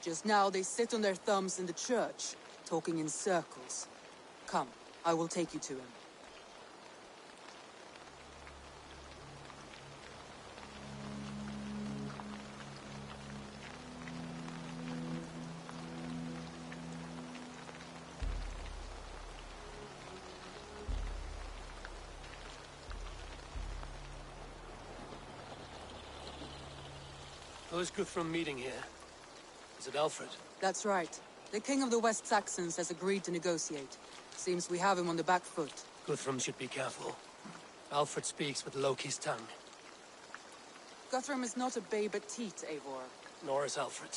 Just now they sit on their thumbs in the church, talking in circles. Come, I will take you to him. Who is Guthrum meeting here? Is it Alfred? That's right. The King of the West Saxons has agreed to negotiate. Seems we have him on the back foot. Guthrum should be careful. Alfred speaks with Loki's tongue. Guthrum is not a babe at teat, Eivor. Nor is Alfred.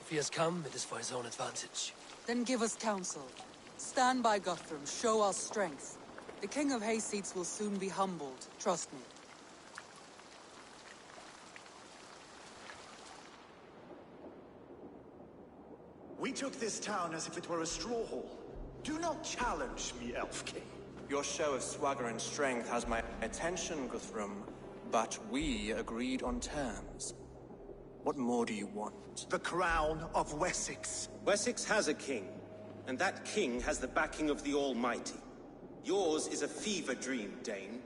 If he has come, it is for his own advantage. Then give us counsel. Stand by Guthrum, show our strength. The King of Hayseeds will soon be humbled, trust me. We took this town as if it were a straw hall. Do not challenge me, Elf King. Your show of swagger and strength has my attention, Guthrum, but we agreed on terms. What more do you want? The crown of Wessex. Wessex has a king, and that king has the backing of the Almighty. Yours is a fever dream, Dane.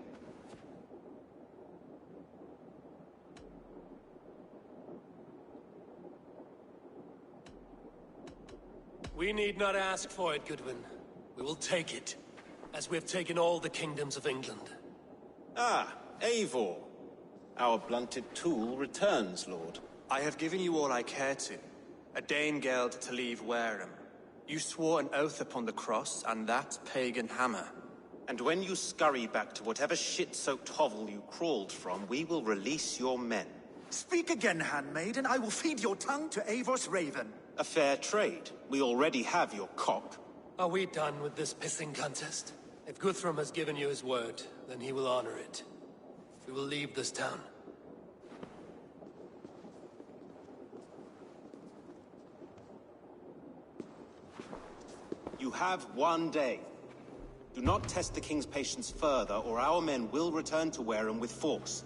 We need not ask for it, Goodwin. We will take it, as we have taken all the kingdoms of England. Ah, Eivor. Our blunted tool returns, Lord. I have given you all I care to. A Danegeld to leave Wareham. You swore an oath upon the cross, and that pagan hammer. And when you scurry back to whatever shit-soaked hovel you crawled from, we will release your men. Speak again, handmaid, and I will feed your tongue to Eivor's raven. A fair trade. We already have your cock. Are we done with this pissing contest? If Guthrum has given you his word, then he will honor it. We will leave this town. You have one day. Do not test the king's patience further, or our men will return to Wareham with force.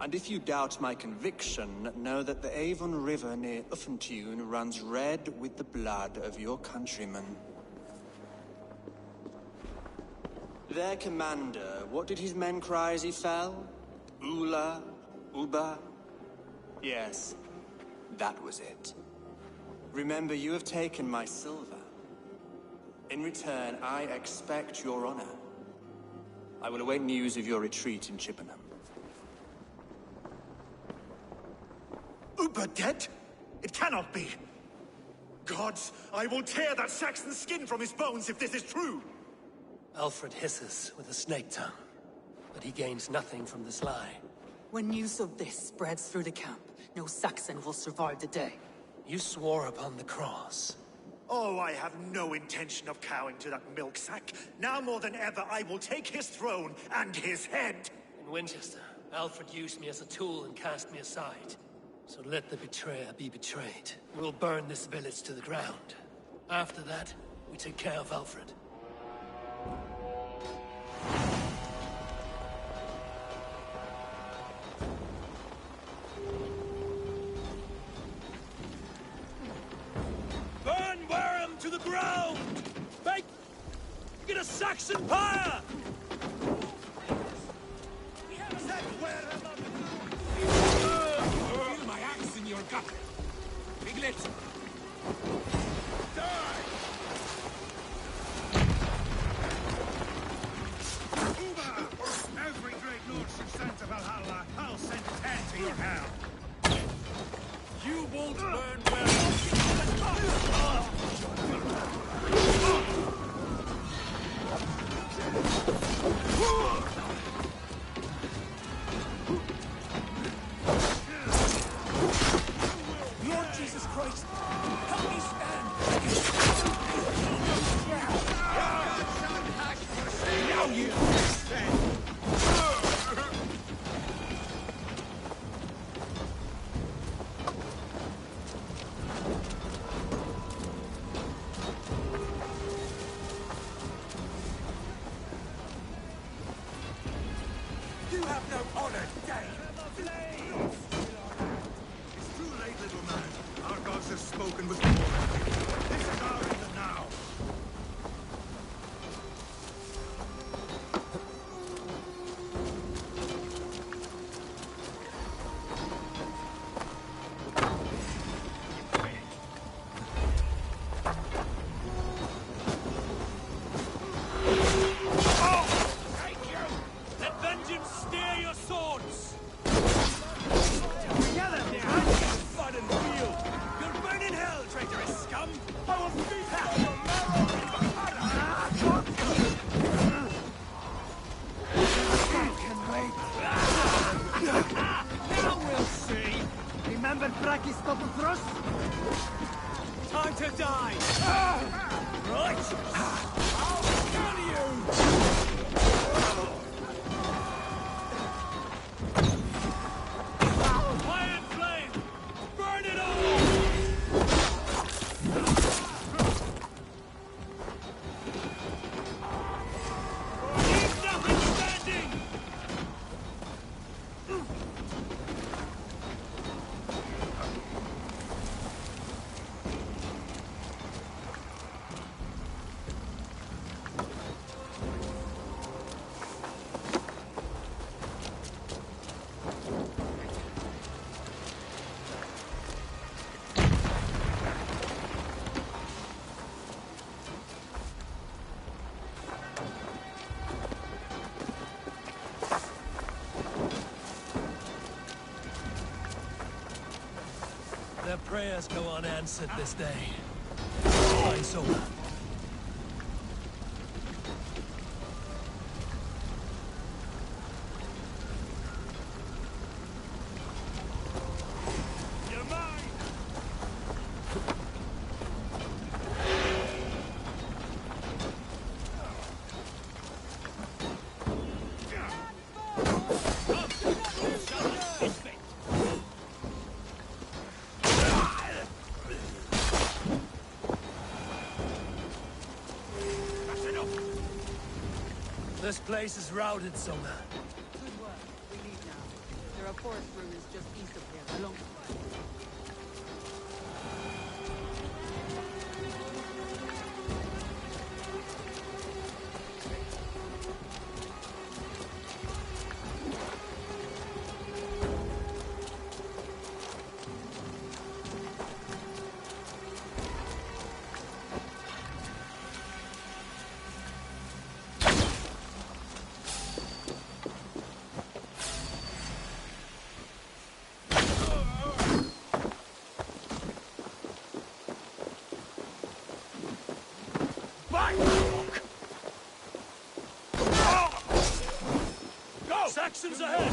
And if you doubt my conviction, know that the Avon River near Uffentune runs red with the blood of your countrymen. Their commander, what did his men cry as he fell? Ula? Uba? Yes, that was it. Remember, you have taken my silver. In return, I expect your honor. I will await news of your retreat in Chippenham. Uber dead? It cannot be. Gods, I will tear that Saxon's skin from his bones if this is true. Alfred hisses with a snake tongue, but he gains nothing from this lie. When news of this spreads through the camp, no Saxon will survive the day. You swore upon the cross. Oh, I have no intention of cowing to that milk sack. Now more than ever, I will take his throne and his head. In Winchester, Alfred used me as a tool and cast me aside. So let the betrayer be betrayed. We'll burn this village to the ground. After that, we take care of Alfred. Burn Wareham to the ground! Make it a Saxon pyre! Your gut. Piglet! Die! Uber! Every great lord should send to Valhalla. I'll send 10 to your hell. You won't burn Lord Jesus Christ, help me stand! now you! Time to die! Right! I'll kill you! Fire and flame! Burn it all! Leave nothing standing! Their prayers go unanswered this day. Fine, Soma. You're mine! This place is routed, Soma. Good work. We leave now. There are forest ruins just east of here, along Saxons ahead!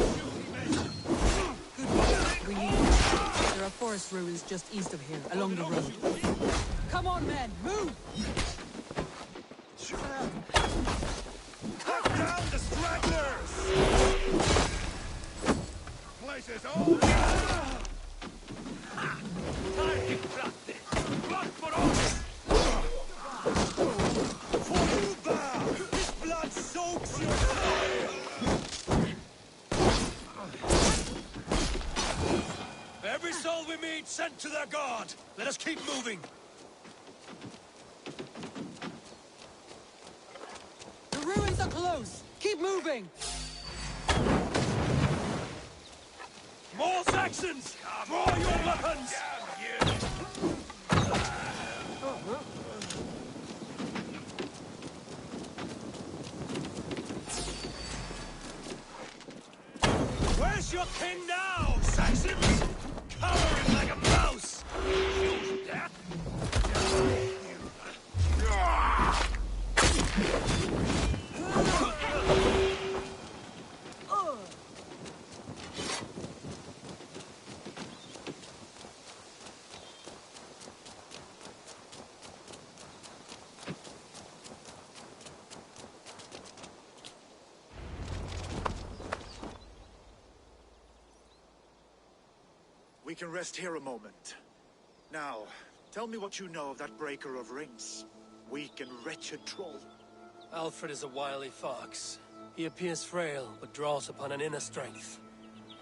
Good work. We leave now. There are forest ruins just east of here, along the road. Come on, men! Move! Cut down the stragglers! Place is all... Blood for all! For Uba! His blood soaks your soul! Every soul we meet sent to their god! Let us keep moving! The ruins are close! Keep moving! More Saxons! Draw your weapons! Where's your king now, Saxons? Cowering like a mouse! Choose death? We can rest here a moment. Now, tell me what you know of that breaker of rings. Weak and wretched troll. Alfred is a wily fox. He appears frail, but draws upon an inner strength.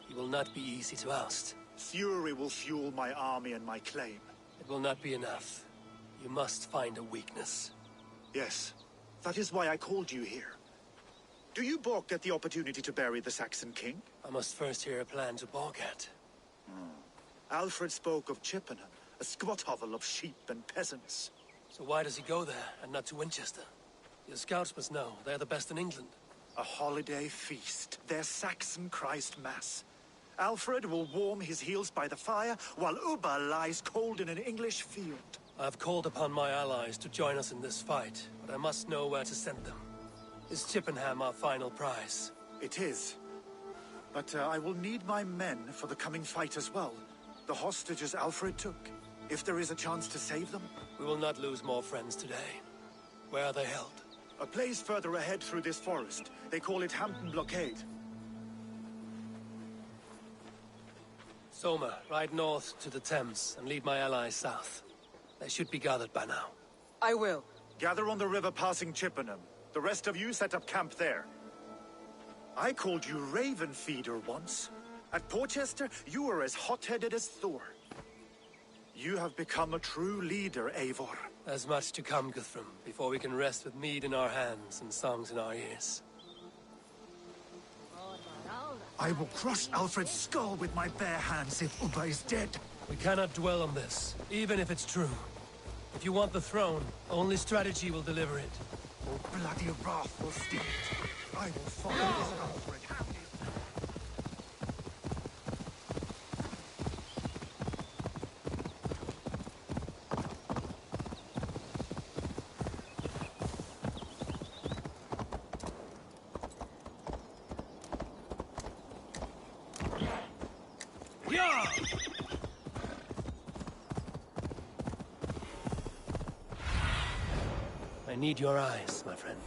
He will not be easy to oust. Fury will fuel my army and my claim. It will not be enough. You must find a weakness. Yes, that is why I called you here. Do you balk at the opportunity to bury the Saxon king? I must first hear a plan to balk at. Alfred spoke of Chippenham, a squat hovel of sheep and peasants. So why does he go there, and not to Winchester? Your scouts must know. They're the best in England. A holiday feast, their Saxon Christ Mass. Alfred will warm his heels by the fire, while Uba lies cold in an English field. I've called upon my allies to join us in this fight, but I must know where to send them. Is Chippenham our final prize? It is. But I will need my men for the coming fight as well. The hostages Alfred took. If there is a chance to save them? We will not lose more friends today. Where are they held? A place further ahead through this forest. They call it Hampton Blockade. Soma, ride north to the Thames and lead my allies south. They should be gathered by now. I will. Gather on the river passing Chippenham. The rest of you set up camp there. I called you Raven Feeder once. At Porchester, you were as hot-headed as Thor. You have become a true leader, Eivor. There's much to come, Guthrum, before we can rest with mead in our hands and songs in our ears. I will crush Alfred's skull with my bare hands if Ubba is dead. We cannot dwell on this, even if it's true. If you want the throne, only strategy will deliver it. Or bloody wrath will steal it. I will follow this Alfred. I need your eyes, my friend.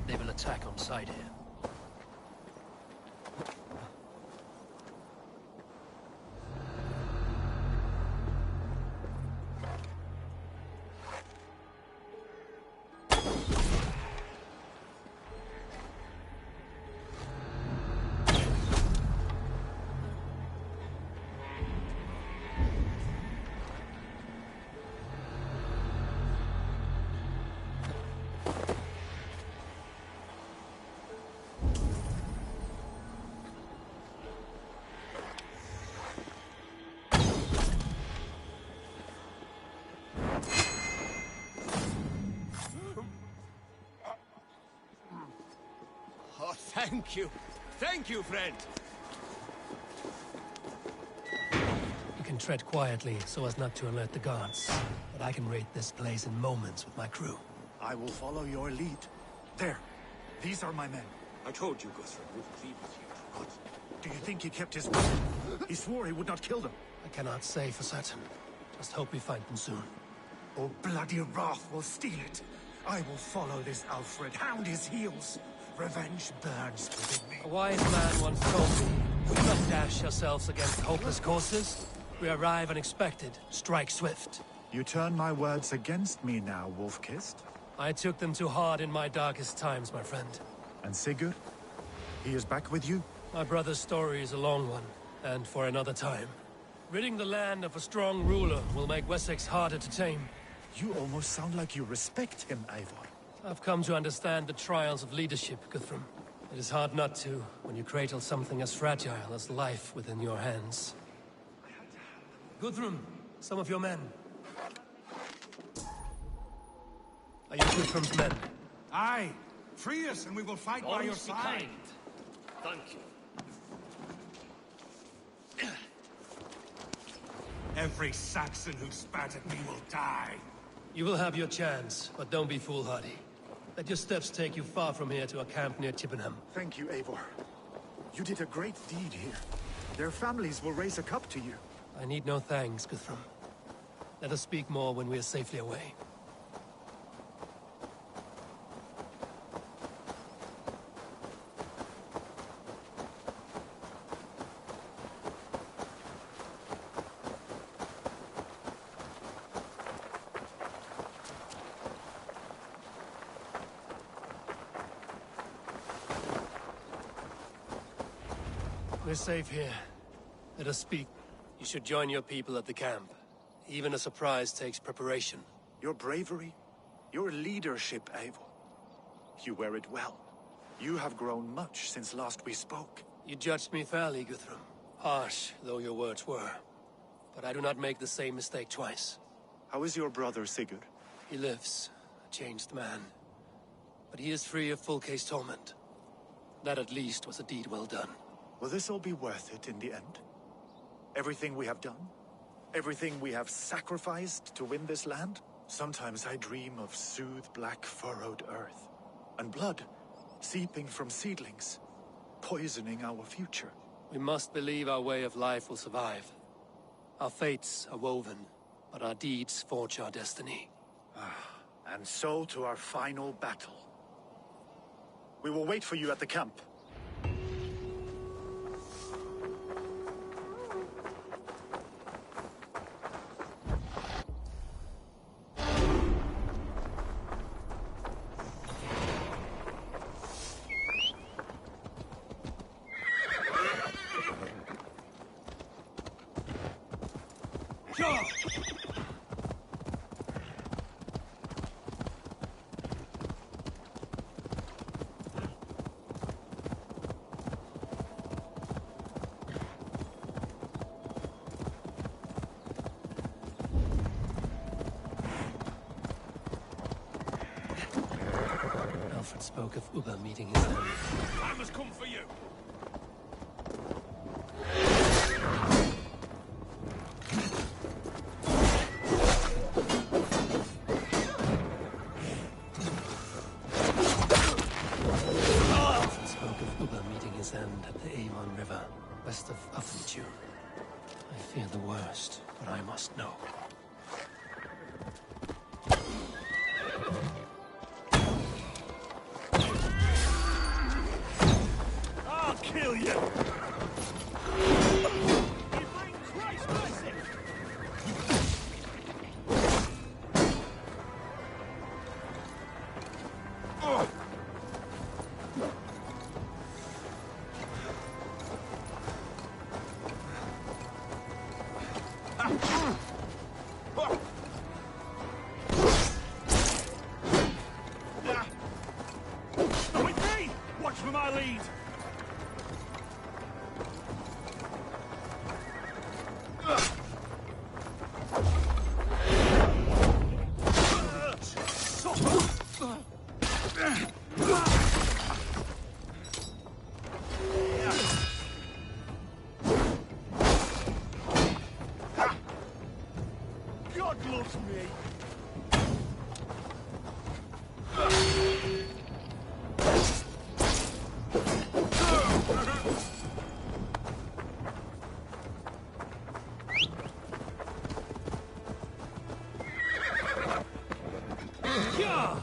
They will attack on sight here. Oh, thank you. Thank you, friend. You can tread quietly so as not to alert the guards. But I can raid this place in moments with my crew. I will follow your lead. There. These are my men. I told you Guthrum wouldn't leave with you. What? Do you think he kept his word? He swore he would not kill them. I cannot say for certain. Just hope we find them soon. Or bloody wrath will steal it. I will follow this Alfred, hound his heels. Revenge burns within me. A wise man once told me, we do not dash ourselves against hopeless courses. We arrive unexpected, strike swift. You turn my words against me now, Wolf-Kissed. I took them too hard in my darkest times, my friend. And Sigurd? He is back with you? My brother's story is a long one, and for another time. Ridding the land of a strong ruler will make Wessex harder to tame. You almost sound like you respect him, Eivor. I've come to understand the trials of leadership, Guthrum. It is hard not to, when you cradle something as fragile as life within your hands. Guthrum, some of your men. Are you Guthrum's men? Aye. Free us and we will fight by your side. Thank you. Every Saxon who spat at me will die. You will have your chance, but don't be foolhardy. Let your steps take you far from here to a camp near Chippenham. Thank you, Eivor. You did a great deed here. Their families will raise a cup to you. I need no thanks, Guthrum. Let us speak more when we are safely away. We're safe here. Let us speak. You should join your people at the camp. Even a surprise takes preparation. Your bravery, your leadership, Eivor. You wear it well. You have grown much since last we spoke. You judged me fairly, Guthrum. Harsh though your words were. but I do not make the same mistake twice. How is your brother, Sigurd? He lives, a changed man. But he is free of full case torment. That at least was a deed well done. Will this all be worth it in the end? Everything we have done? Everything we have sacrificed to win this land? Sometimes I dream of soothed black furrowed earth, and blood seeping from seedlings, poisoning our future. We must believe our way of life will survive. Our fates are woven, but our deeds forge our destiny. And so to our final battle. We will wait for you at the camp. Spoke of Uber meeting his end. Time has come for you. Spoke of Uber meeting his end at the Avon River, west of Uffentune. I fear the worst, but I must know. Kill you! With me! Watch for my lead! God loves me! Yeah!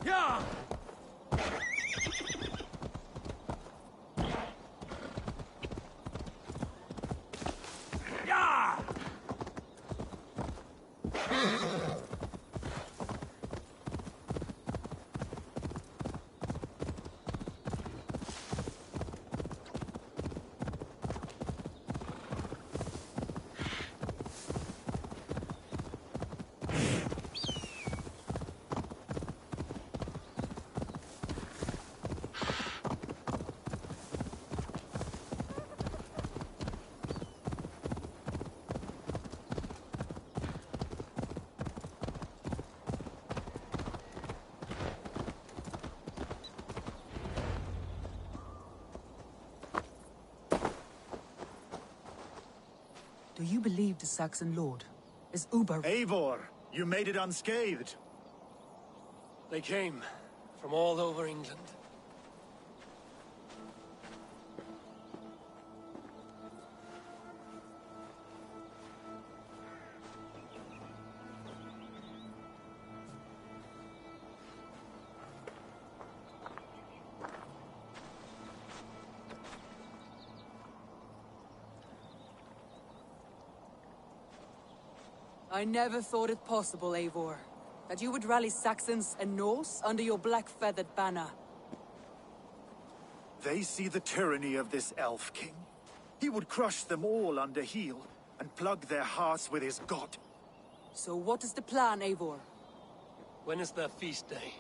Yeah! Do you believe the Saxon lord? Is Uber... Eivor, you made it unscathed. They came from all over England. I never thought it possible, Eivor, that you would rally Saxons and Norse under your black-feathered banner. They see the tyranny of this elf king. He would crush them all under heel and plug their hearts with his god. So what is the plan, Eivor? When is their feast day?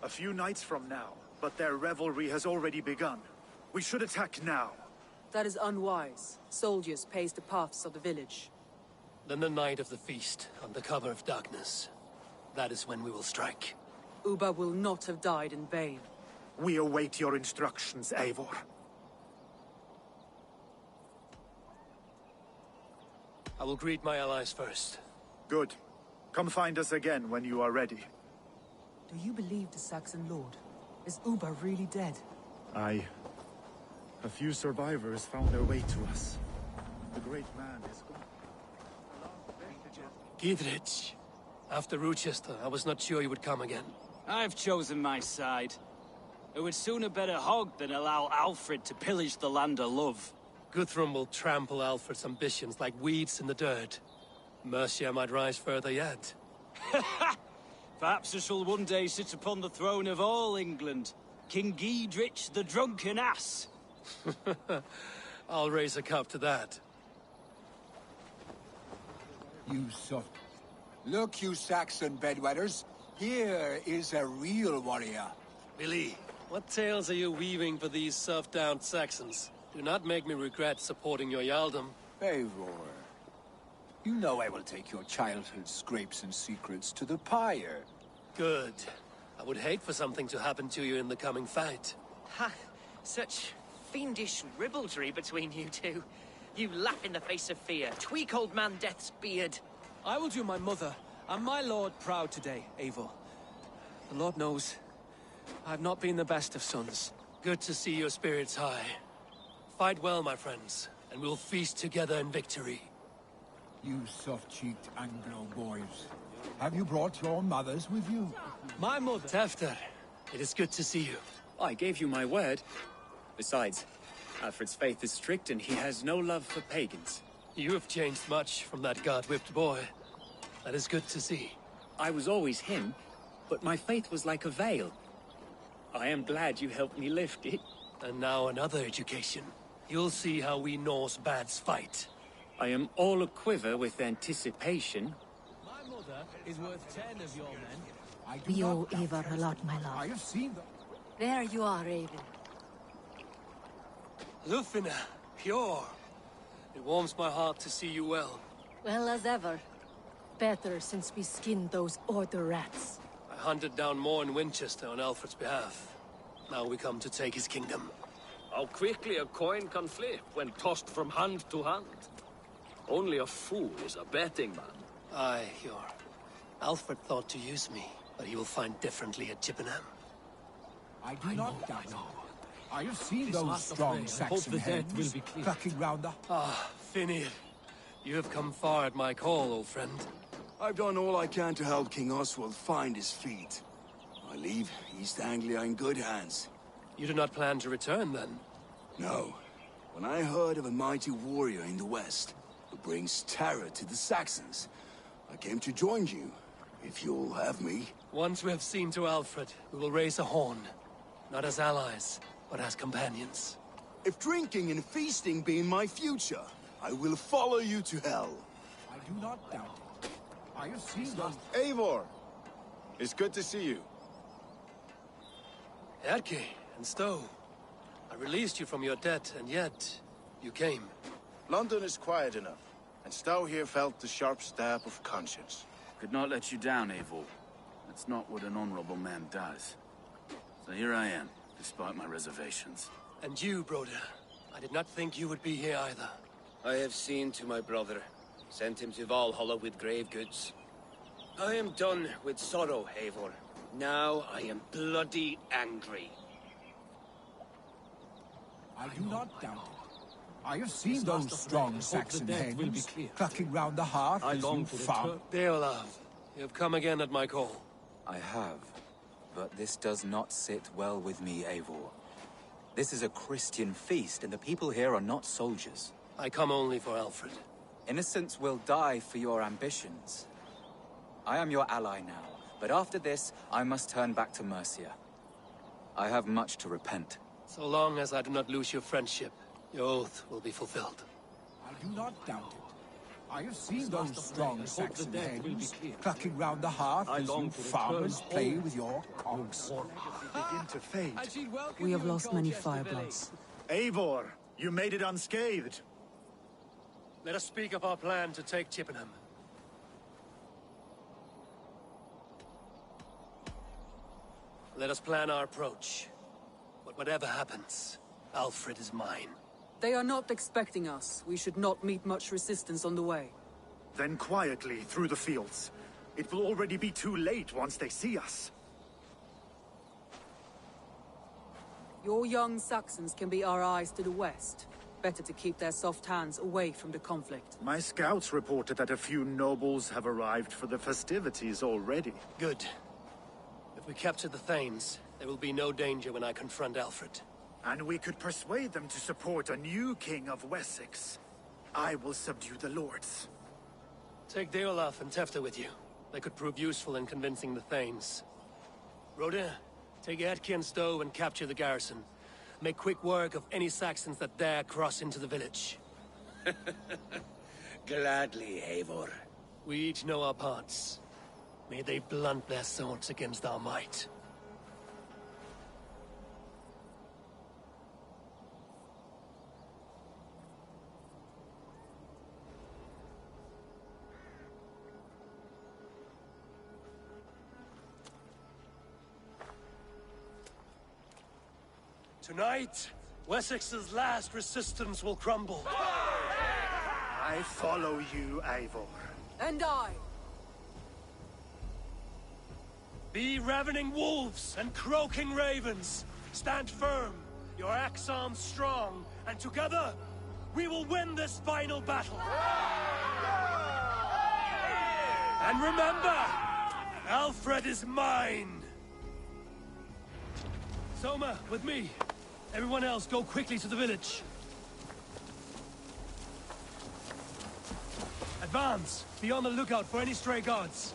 A few nights from now, but their revelry has already begun. We should attack now. That is unwise. Soldiers pace the paths of the village. Then the night of the feast, under cover of darkness. That is when we will strike. Ubba will not have died in vain. We await your instructions, Eivor. I will greet my allies first. Good. Come find us again when you are ready. Do you believe the Saxon lord? Is Ubba really dead? Aye. A few survivors found their way to us. The great man is gone. Gidrich. After Rochester, I was not sure you would come again. I've chosen my side. It would sooner bet a hog than allow Alfred to pillage the land of love. Guthrum will trample Alfred's ambitions like weeds in the dirt. Mercia might rise further yet. Perhaps I shall one day sit upon the throne of all England. King Gidrich the drunken ass. I'll raise a cup to that. You soft. Look, you Saxon bedwetters. Here is a real warrior. Billy, what tales are you weaving for these serf-down Saxons? Do not make me regret supporting your Jarldom. Eivor, you know I will take your childhood scrapes and secrets to the pyre. Good. I would hate for something to happen to you in the coming fight. Ha! Such fiendish ribaldry between you two. You laugh in the face of fear. Tweak old man Death's beard. I will do my mother and my lord proud today, Eivor. The Lord knows, I've not been the best of sons. Good to see your spirits high. Fight well, my friends, and we'll feast together in victory. You soft-cheeked Anglo boys. Have you brought your mothers with you? My mother... Tefter, it is good to see you. I gave you my word. Besides, Alfred's faith is strict and he has no love for pagans. You have changed much from that god-whipped boy. That is good to see. I was always him, but my faith was like a veil. I am glad you helped me lift it. And now another education. You'll see how we Norse bads fight. I am all aquiver with anticipation. My mother is worth 10 of your men. We owe Eivor a lot, my love. I have seen them. There you are, Raven. Lufina, pure. It warms my heart to see you well. Well as ever. Better since we skinned those Order rats. I hunted down more in Winchester on Alfred's behalf. Now we come to take his kingdom. How quickly a coin can flip when tossed from hand to hand. Only a fool is a betting man. Aye, Hjor. Alfred thought to use me, but he will find differently at Chippenham. I do not doubt it. I have seen those strong Saxon hens clucking round the... Ah, Finir. You have come far at my call, old friend. I've done all I can to help King Oswald find his feet. I leave East Anglia in good hands. You do not plan to return, then? No. When I heard of a mighty warrior in the west who brings terror to the Saxons, I came to join you, if you'll have me. Once we have seen to Alfred, we will raise a horn. Not as allies, but as companions. If drinking and feasting be in my future, I will follow you to hell. I do not doubt it. I have seen those... Eivor! It's good to see you. Erke and Stowe. I released you from your debt, and yet you came. London is quiet enough, and Stowe here felt the sharp stab of conscience. Could not let you down, Eivor. That's not what an honorable man does. So here I am, despite my reservations. And you, Broder. I did not think you would be here either. I have seen to my brother. Sent him to Valhalla with grave goods. I am done with sorrow, Eivor. Now I am bloody angry. I do not doubt it. I have seen those strong Saxon hens clucking round the hearth as you found. Deolav, you have come again at my call. I have, but this does not sit well with me, Eivor. This is a Christian feast, and the people here are not soldiers. I come only for Alfred. Innocents will die for your ambitions. I am your ally now, but after this, I must turn back to Mercia. I have much to repent. So long as I do not lose your friendship, your oath will be fulfilled. I do not doubt it. I have seen those strong Saxon heads clucking round the hearth as you farmers play with your cocks. Begin to fade. We have lost many firebloods. Eivor, you made it unscathed. Let us speak of our plan to take Chippenham. Let us plan our approach. But whatever happens, Alfred is mine. They are not expecting us. We should not meet much resistance on the way. Then quietly through the fields. It will already be too late once they see us. Your young Saxons can be our eyes to the west. Better to keep their soft hands away from the conflict. My scouts reported that a few nobles have arrived for the festivities already. Good. If we capture the Thanes, there will be no danger when I confront Alfred. And we could persuade them to support a new king of Wessex. I will subdue the lords. Take Deolaf and Tefta with you. They could prove useful in convincing the Thanes. Rodin, take Edki and Stowe and capture the garrison. Make quick work of any Saxons that dare cross into the village. Gladly, Eivor. We each know our parts. May they blunt their swords against our might. Tonight, Wessex's last resistance will crumble. I follow you, Eivor. And I. Be ravening wolves and croaking ravens. Stand firm, your axe arms strong, and together, we will win this final battle. And remember, Alfred is mine. Soma, with me. Everyone else, go quickly to the village. Advance! Be on the lookout for any stray guards.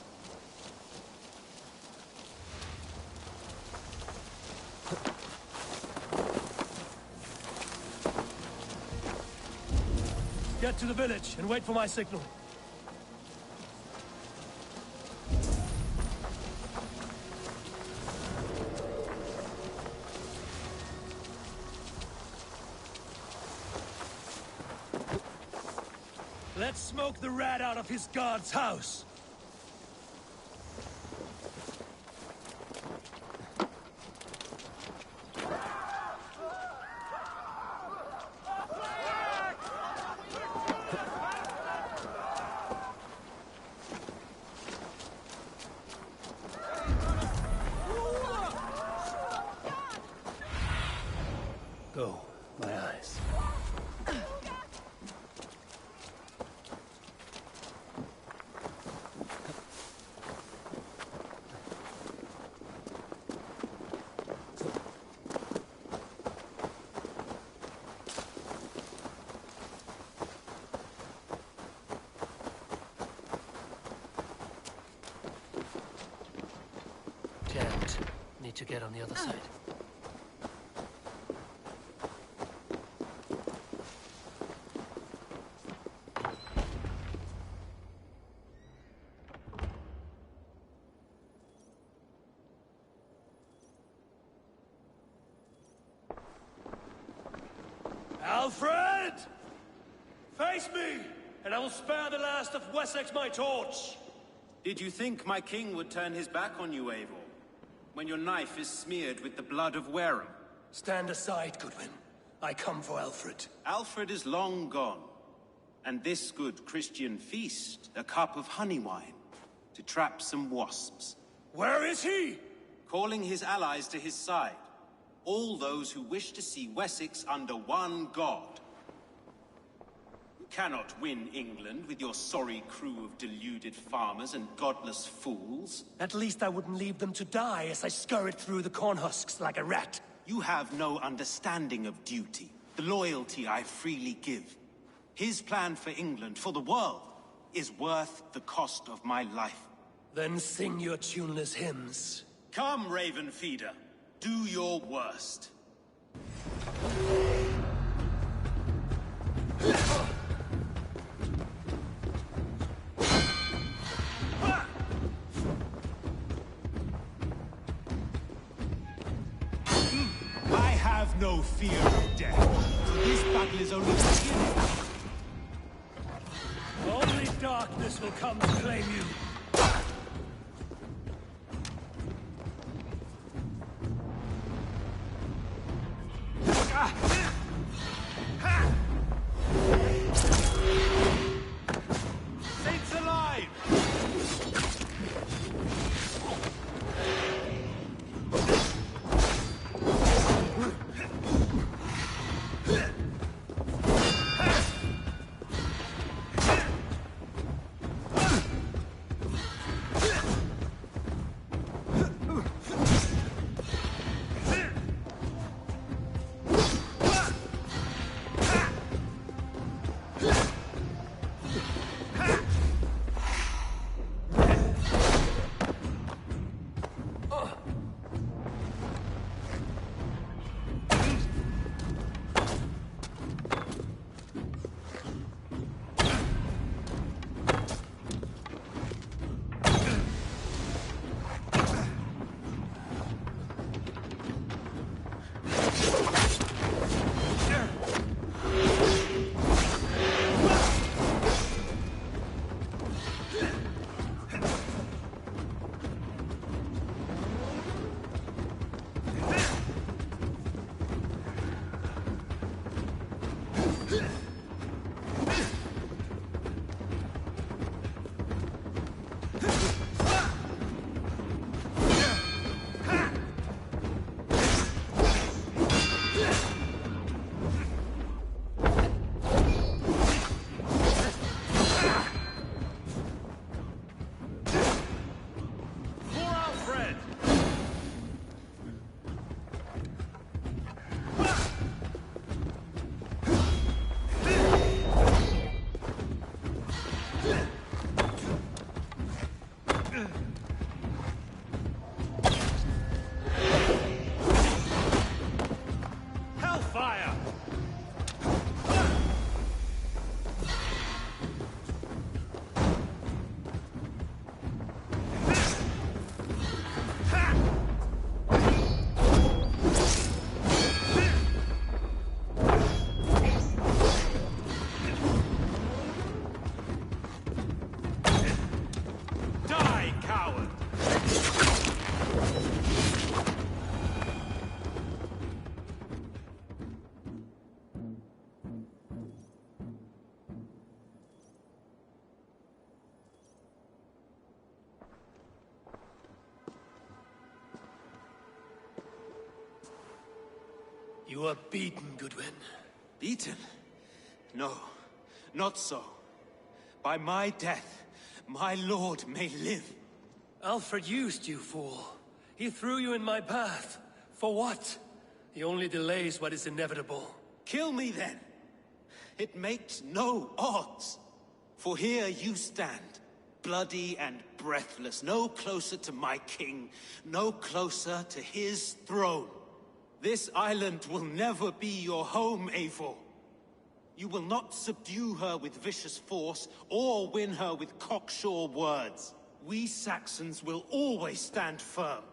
Get to the village and wait for my signal. Let's smoke the rat out of his guard's house. Go, my eyes. Jammed. Need to get on the other side. Alfred! Face me, and I will spare the last of Wessex my torch! Did you think my king would turn his back on you, Eivor? When your knife is smeared with the blood of Wareham? Stand aside, Goodwin. I come for Alfred. Alfred is long gone. And this good Christian feast, a cup of honey wine, to trap some wasps. Where is he? Calling his allies to his side. All those who wish to see Wessex under one god. You cannot win England with your sorry crew of deluded farmers and godless fools. At least I wouldn't leave them to die as I scurried through the corn husks like a rat. You have no understanding of duty, the loyalty I freely give. His plan for England, for the world, is worth the cost of my life. Then sing your tuneless hymns. Come, Raven Feeder. Do your worst. I have no fear of death. This battle is only beginning. Only darkness will come to claim you. Saints alive! You are beaten, Goodwin. Beaten? No, not so. By my death, my lord may live. Alfred used you, fool. He threw you in my path. For what? He only delays what is inevitable. Kill me then. It makes no odds. For here you stand, bloody and breathless, no closer to my king, no closer to his throne. This island will never be your home, Eivor. You will not subdue her with vicious force, or win her with cocksure words. We Saxons will always stand firm,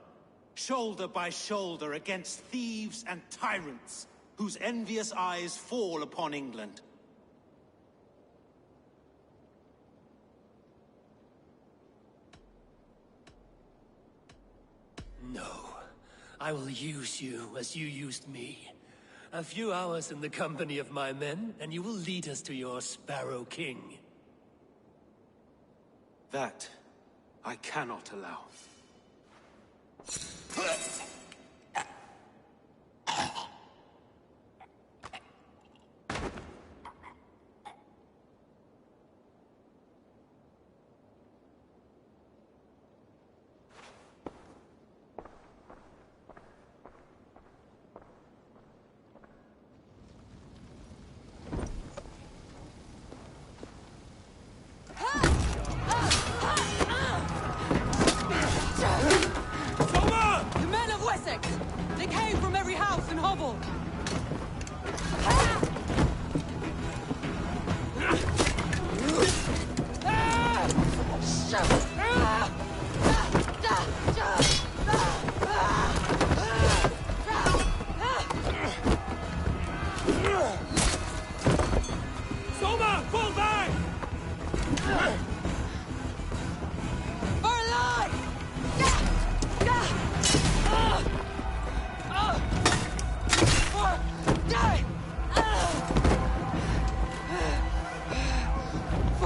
shoulder by shoulder against thieves and tyrants, whose envious eyes fall upon England. No. I will use you as you used me. A few hours in the company of my men, and you will lead us to your Sparrow King. That I cannot allow.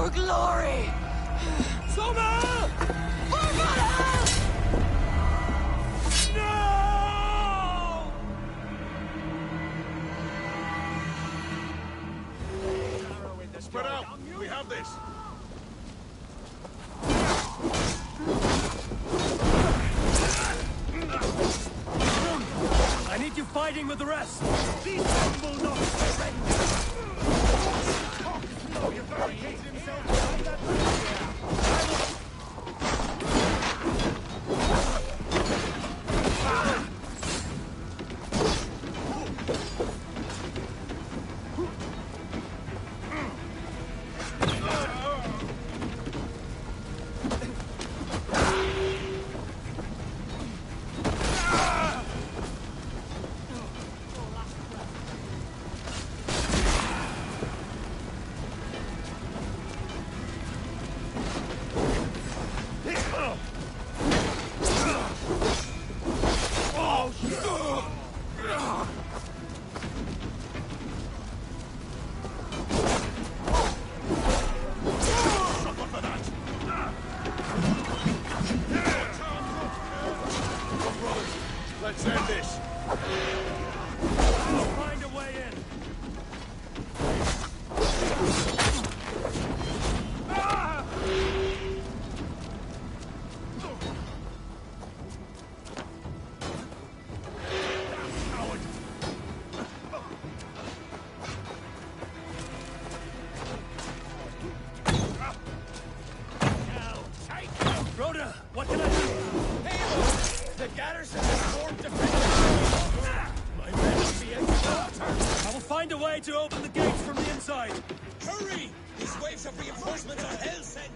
For glory! Soma! For battle! Spread out! We have this! I need you fighting with the rest! These men will not surrender! Oh, you barricaded himself behind that Let's end this! I'll find a way in! Rhoda, what can I do? The garrison is formed defense! My men will be exhausted! I will find a way to open the gates from the inside. Hurry! These waves of reinforcements are hell sent!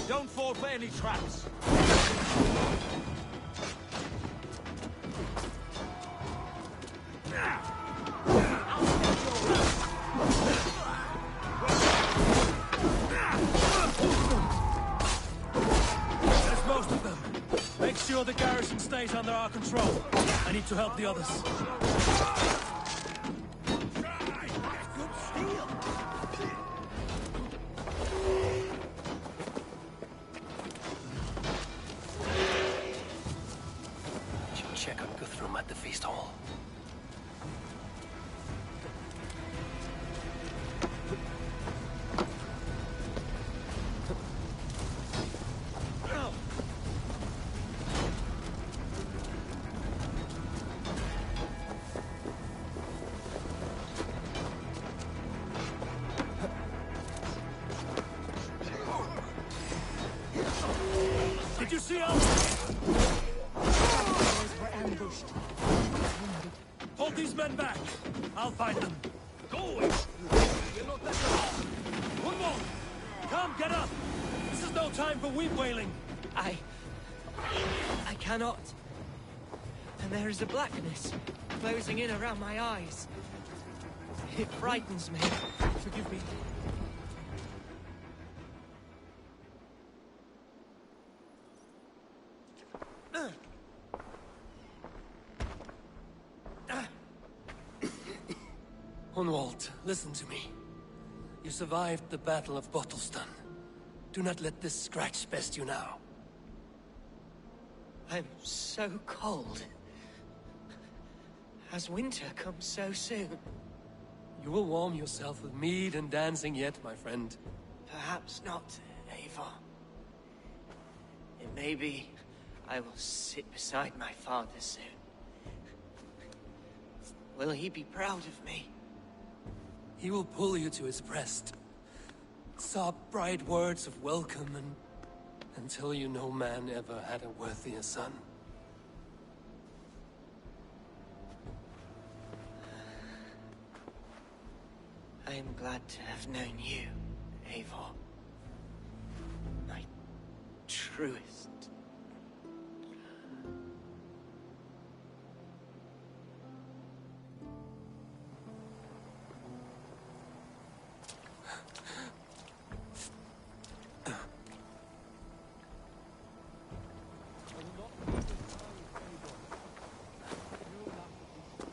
Don't fall for any traps! There's most of them. Make sure the garrison stays under our control. I need to help the others. Check on Guthrum at the feast hall. Did you see us? Were ambushed. Hold these these men back. I'll find them. Go! We'll not let them off. One more! Come, get up! This is no time for weep wailing. I cannot. And there is a blackness closing in around my eyes. It frightens me. Forgive me. Hunwald, listen to me. You survived the Battle of Bottleston. Do not let this scratch best you now. I'm so cold. Has winter come so soon? You will warm yourself with mead and dancing yet, my friend. Perhaps not, Eivor. It may be I will sit beside my father soon. Will he be proud of me? He will pull you to his breast. Sob bright words of welcome and until you no man ever had a worthier son. I am glad to have known you, Eivor. My truest.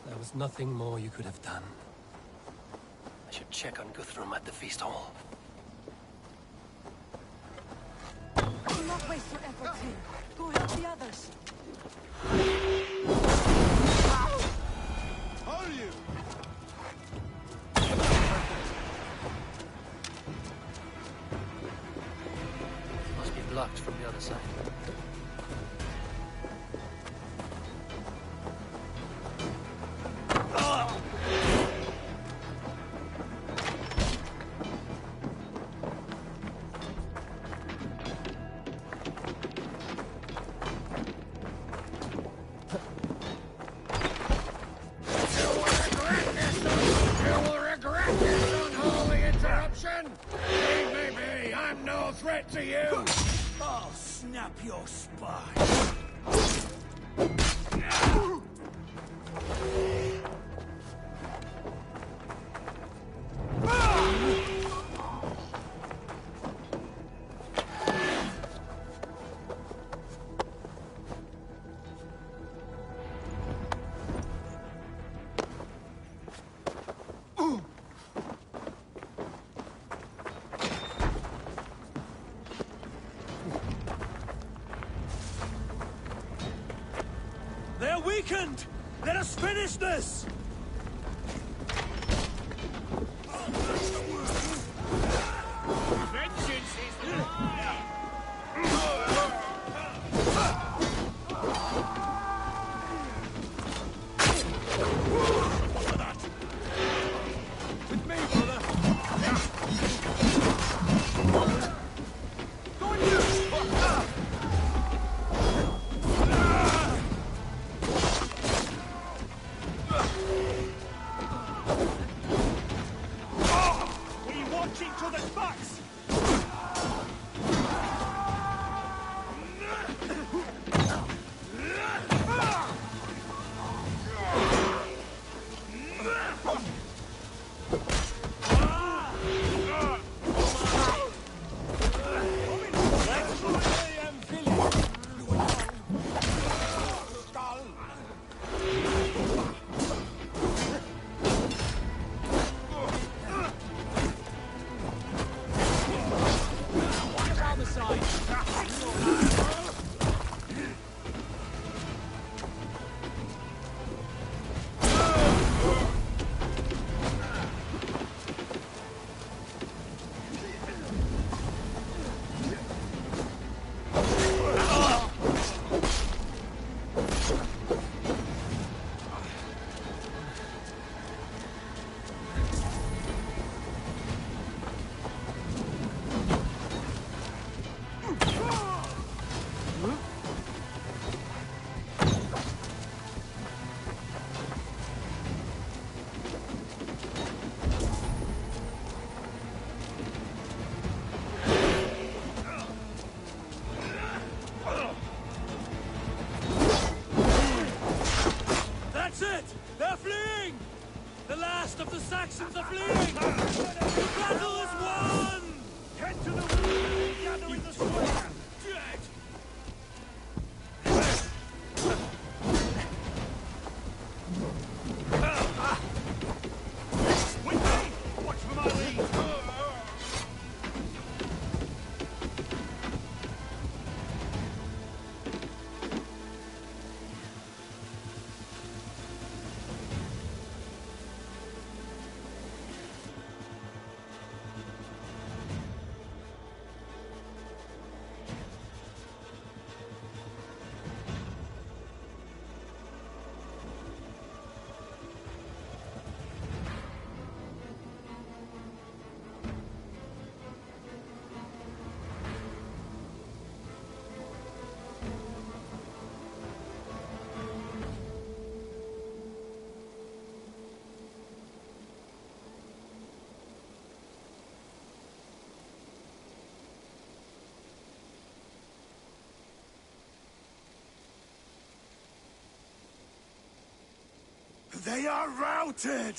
There was nothing more you could have done. I should check on Guthrum at the feast hall. Do not waste your efforts here. Go help the others. How are you? Must be blocked from the other side. Threat to you! I'll snap your spine. They're weakened! Let us finish this! Vengeance is mine! With me, brother! Go on you! Each other's backs! rest of the Saxons are fleeing! The battle is won! Head to the wood and gather in the square! Dead! With me! Watch for my lead! They are routed!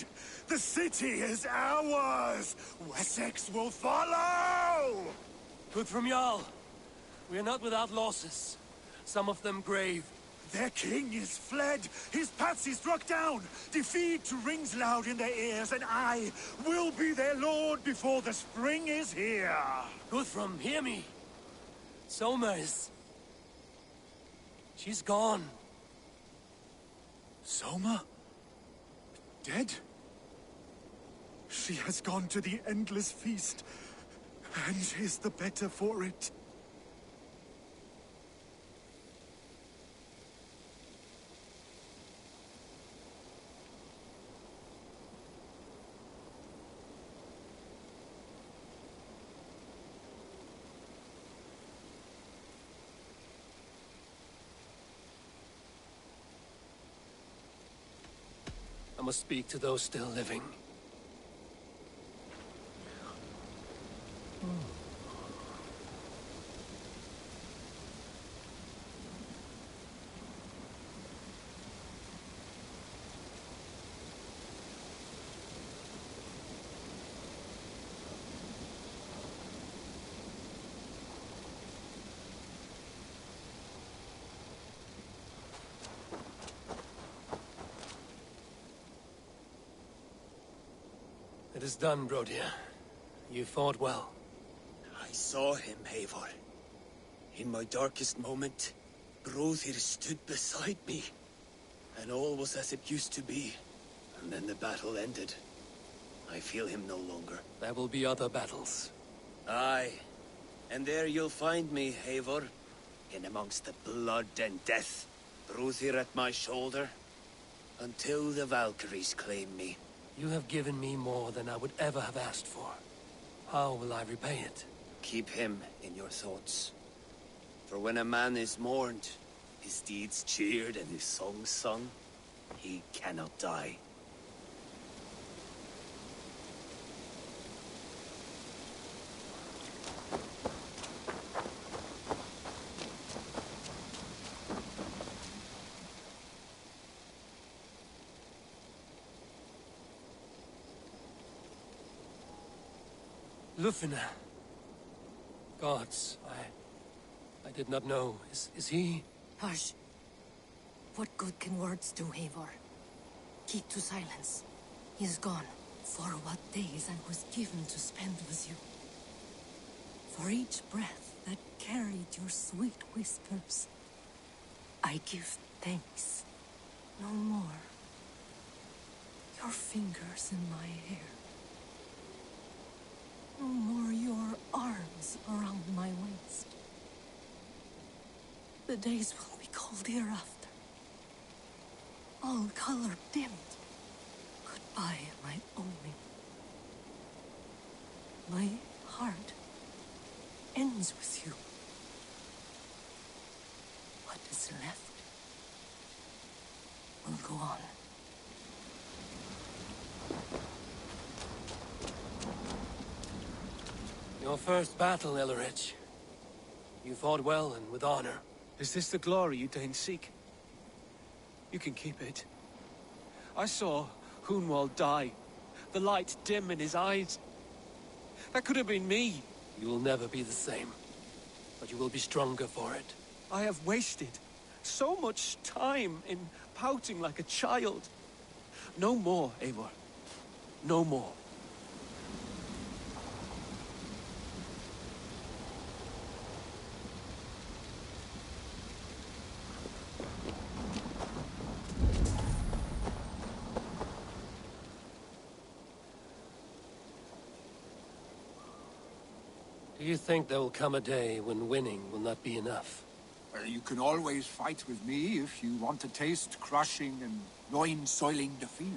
The city is ours! Wessex will follow! Guthrum Jarl, we are not without losses. Some of them grave. Their king is fled! His patsy struck down! Defeat rings loud in their ears, and I will be their lord before the spring is here! Guthrum, hear me! Soma is... she's gone. Soma? Dead? She has gone to the endless feast, and is the better for it. I must speak to those still living. It is done, Brodir. You fought well. I saw him, Eivor. In my darkest moment, Brodir stood beside me. And all was as it used to be. And then the battle ended. I feel him no longer. There will be other battles. Aye. And there you'll find me, Eivor. In amongst the blood and death. Brodir at my shoulder. Until the Valkyries claim me. You have given me more than I would ever have asked for. How will I repay it? Keep him in your thoughts. For when a man is mourned, his deeds cheered and his songs sung, he cannot die. Lufina. Gods, I did not know. Is he? Hush. What good can words do, Eivor? Keep to silence. He is gone. For what days I was given to spend with you. For each breath that carried your sweet whispers, I give thanks. No more. Your fingers in my hair. No more your arms around my waist. The days will be cold hereafter. All color dimmed. Goodbye, my only. My heart ends with you. What is left will go on. Your first battle, Ellerich. You fought well and with honor. Is this the glory you deign seek? You can keep it. I saw Hunwald die, the light dim in his eyes. That could have been me. You will never be the same, but you will be stronger for it. I have wasted so much time in pouting like a child. No more, Eivor. No more. Do you think there will come a day when winning will not be enough? Well, you can always fight with me if you want to taste crushing and loin-soiling defeat.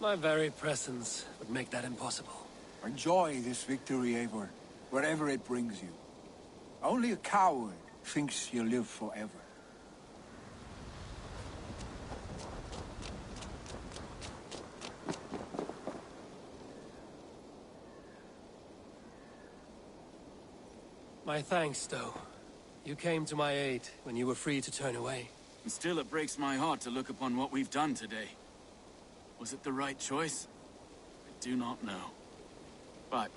My very presence would make that impossible. Enjoy this victory, Eivor, wherever it brings you. Only a coward thinks he'll live forever. My thanks, though. You came to my aid when you were free to turn away. And still it breaks my heart to look upon what we've done today. Was it the right choice? I do not know. But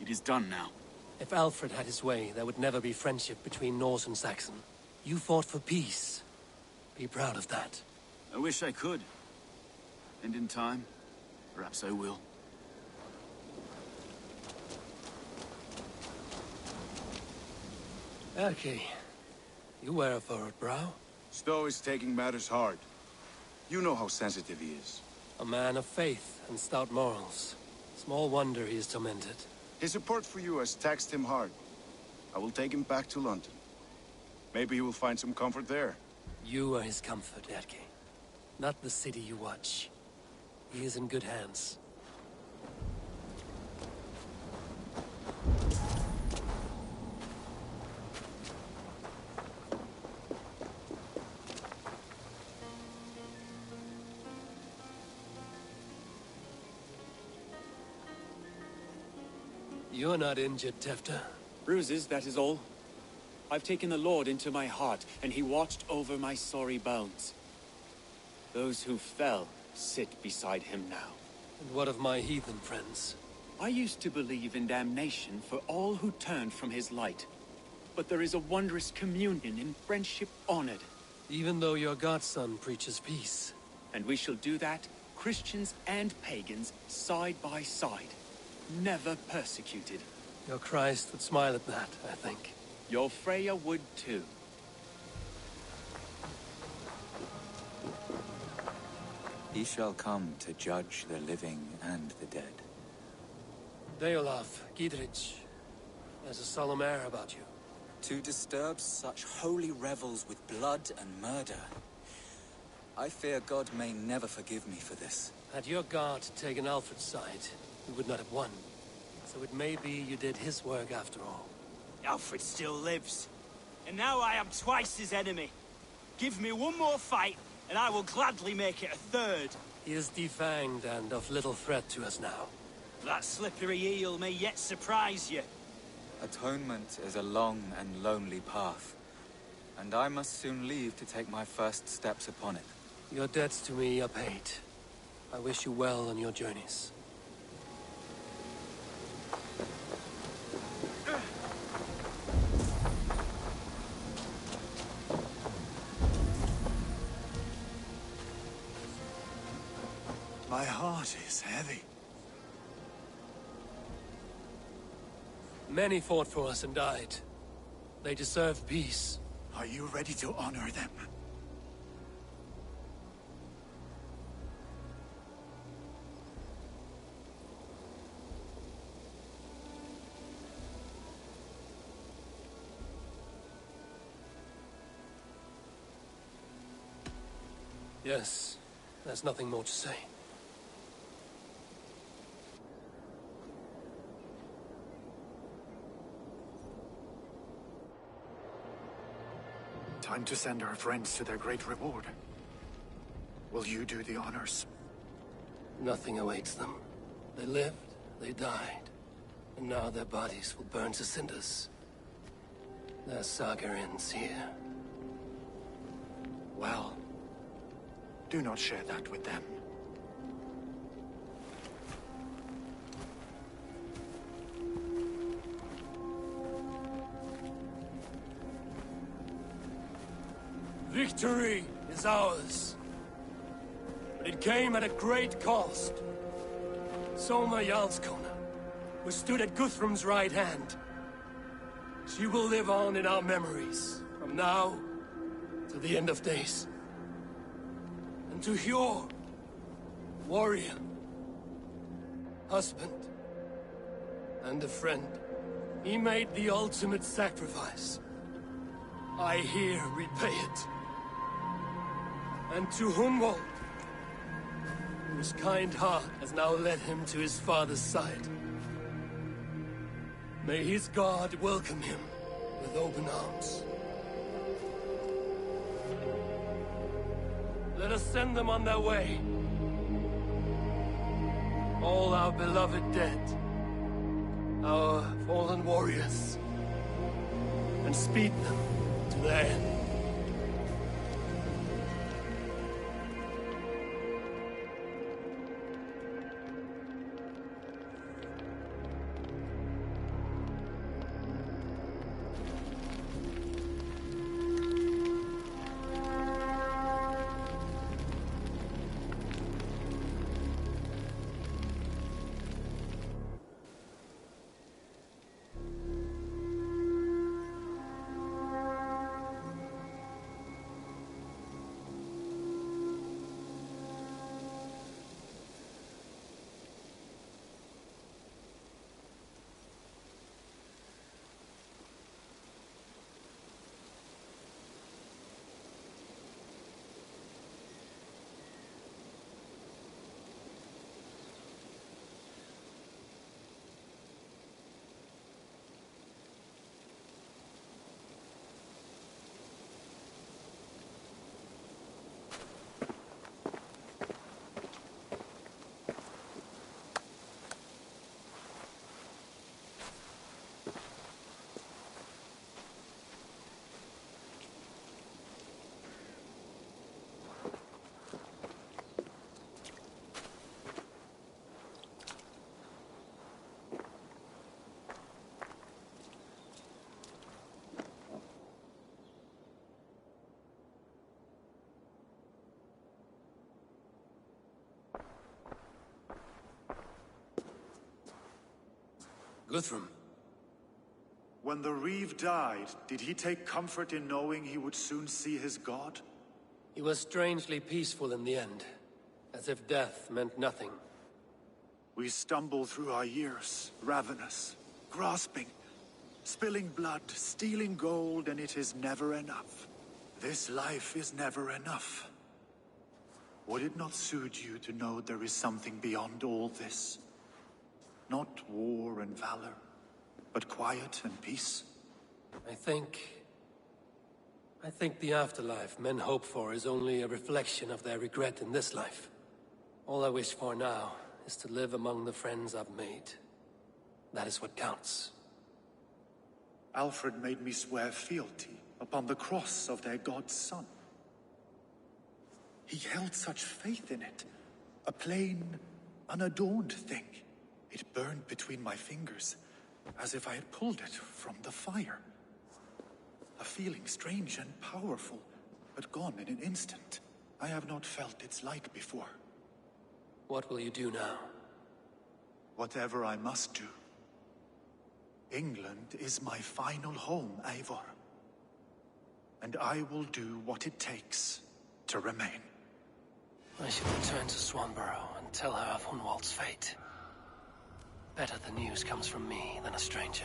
it is done now. If Alfred had his way, there would never be friendship between Norse and Saxon. You fought for peace. Be proud of that. I wish I could. And in time, perhaps I will. Okay. You wear a furrowed brow. Stowe is taking matters hard. You know how sensitive he is. A man of faith and stout morals. Small wonder he is tormented. His support for you has taxed him hard. I will take him back to London. Maybe he will find some comfort there. You are his comfort, Erke. Not the city you watch. He is in good hands. You're not injured, Tefta. Bruises, that is all. I've taken the Lord into my heart, and he watched over my sorry bones. Those who fell sit beside him now. And what of my heathen friends? I used to believe in damnation for all who turned from his light. But there is a wondrous communion in friendship honored. Even though your godson preaches peace. And we shall do that, Christians and pagans, side by side. Never persecuted. Your Christ would smile at that, I think. Your Freya would too. He shall come to judge the living and the dead. Deolaf, Gidrich, there's a solemn air about you. To disturb such holy revels with blood and murder. I fear God may never forgive me for this. Had your guard taken Alfred's side, we would not have won. So it may be you did his work after all. Alfred still lives. And now I am twice his enemy. Give me one more fight, and I will gladly make it a third. He is defanged and of little threat to us now. That slippery eel may yet surprise you. Atonement is a long and lonely path. And I must soon leave to take my first steps upon it. Your debts to me are paid. I wish you well on your journeys. My heart is heavy. Many fought for us and died. They deserve peace. Are you ready to honor them? Yes, there's nothing more to say. Time to send our friends to their great reward. Will you do the honors? Nothing awaits them. They lived, they died, and now their bodies will burn to cinders. Their saga ends here. Well, do not share that with them. Victory is ours. But it came at a great cost. Soma Jarlskona, who stood at Guthrum's right hand. She will live on in our memories, from now to the end of days. And to Hjor, warrior, husband, and a friend, he made the ultimate sacrifice. I here repay it. And to Hunwald, whose kind heart has now led him to his father's side. May his God welcome him with open arms. Let us send them on their way. All our beloved dead, our fallen warriors, and speed them to their end. Guthrum. When the Reeve died, did he take comfort in knowing he would soon see his god? He was strangely peaceful in the end, as if death meant nothing. We stumble through our years, ravenous, grasping, spilling blood, stealing gold, and it is never enough. This life is never enough. Would it not suit you to know there is something beyond all this? Not war and valor, but quiet and peace? I think the afterlife men hope for is only a reflection of their regret in this life. All I wish for now is to live among the friends I've made. That is what counts. Alfred made me swear fealty upon the cross of their god's son. He held such faith in it, a plain, unadorned thing. It burned between my fingers, as if I had pulled it from the fire. A feeling strange and powerful, but gone in an instant. I have not felt its like before. What will you do now? Whatever I must do. England is my final home, Eivor. And I will do what it takes to remain. I should return to Swanborough and tell her of Hunwald's fate. Better the news comes from me than a stranger.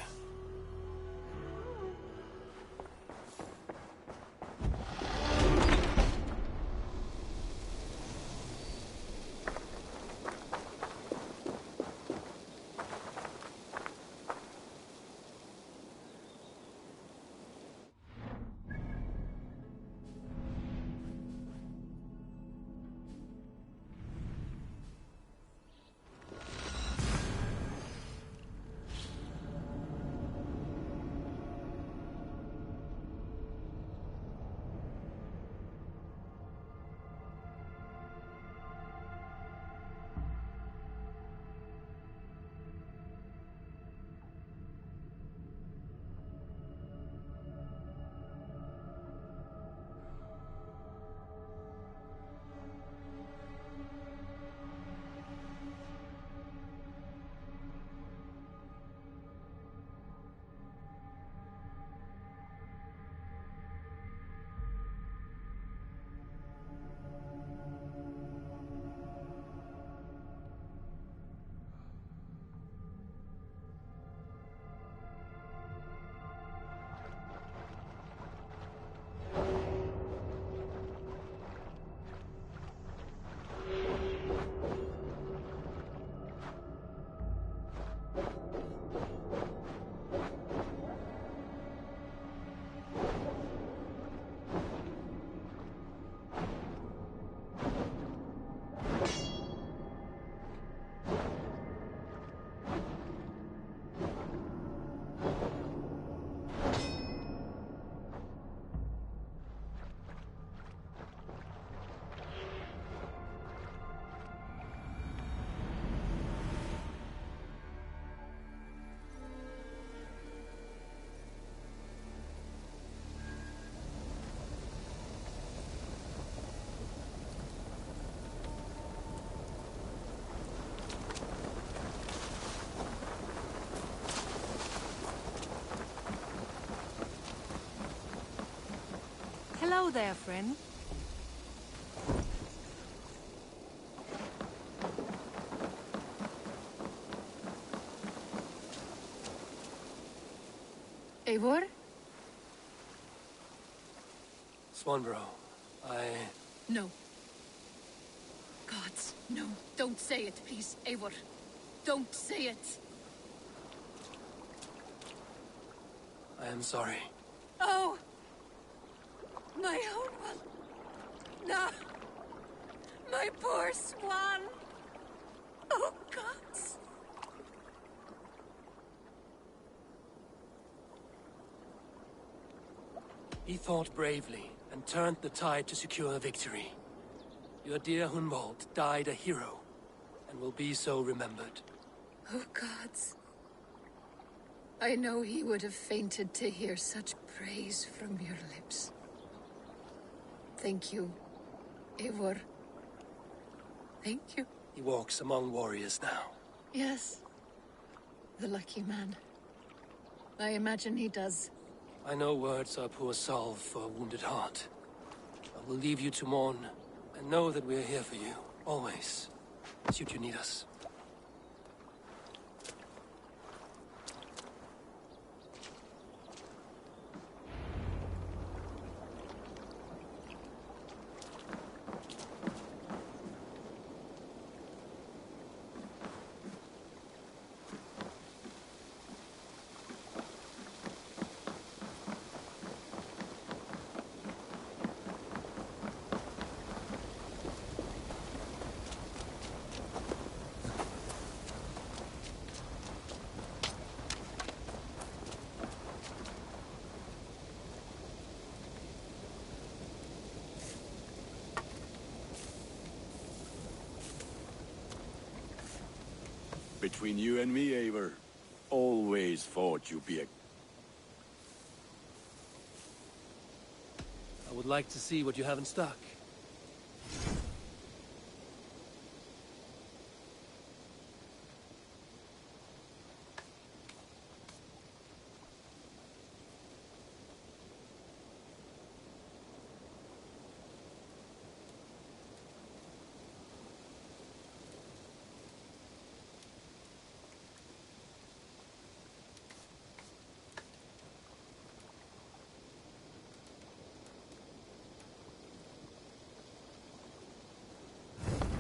Hello there, friend. Eivor? Swanborough, No. Gods, no. Don't say it, please, Eivor. Don't say it. I am sorry. Oh! My own one. No. My poor swan. Oh, gods. He fought bravely and turned the tide to secure a victory. Your dear Hunwald died a hero, and will be so remembered. Oh, gods. I know he would have fainted to hear such praise from your lips. Thank you, Eivor. Thank you. He walks among warriors now. Yes. The lucky man. I imagine he does. I know words are poor salve for a wounded heart. I will leave you to mourn, and know that we are here for you, always, should you need us. Between you and me, Eivor, always thought you'd be a... I would like to see what you have in stock.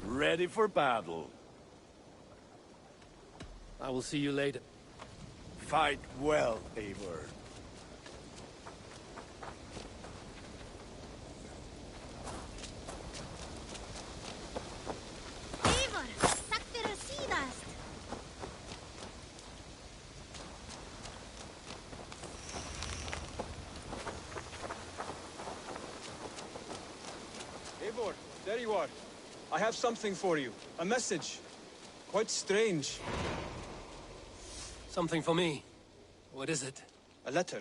Ready for battle. I will see you later. Fight well, Eivor. Eivor, sakter síðast. Eivor, there you are. I have something for you. A message. Quite strange. Something for me. What is it? A letter,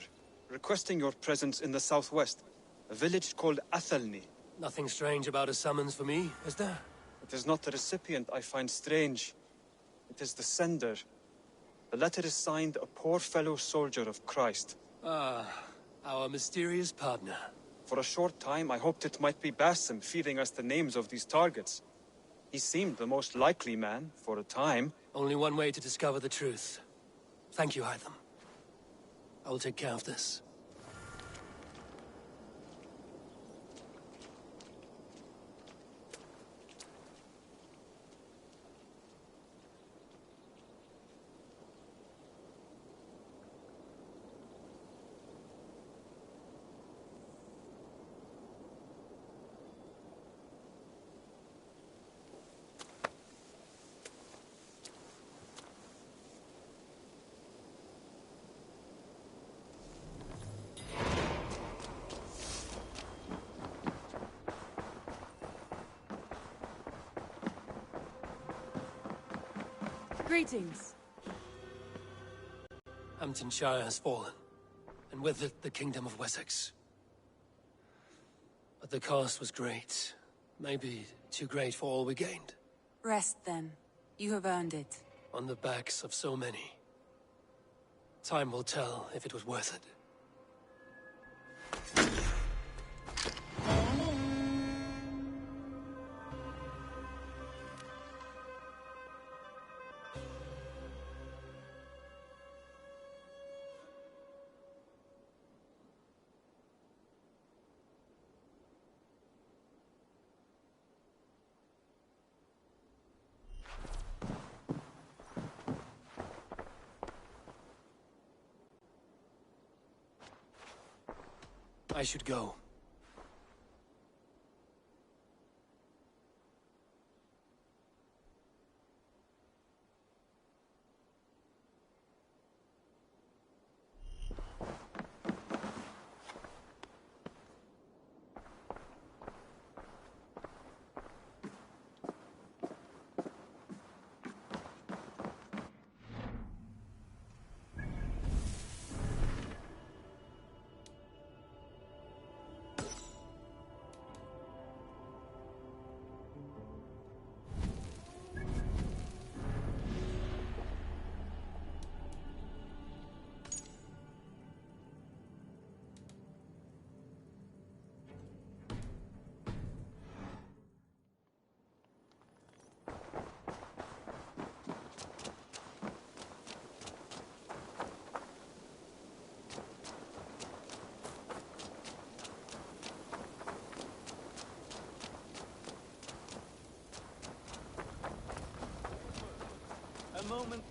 requesting your presence in the southwest. A village called Athelney. Nothing strange about a summons for me, is there? It is not the recipient I find strange. It is the sender. The letter is signed a poor fellow soldier of Christ. Ah, our mysterious partner. For a short time, I hoped it might be Basim feeding us the names of these targets. He seemed the most likely man, for a time. Only one way to discover the truth. Thank you, Hytham. I will take care of this. Greetings. Hamptonshire has fallen, and with it the Kingdom of Wessex. But the cost was great. Maybe too great for all we gained. Rest then. You have earned it. On the backs of so many. Time will tell if it was worth it. I should go. A moment.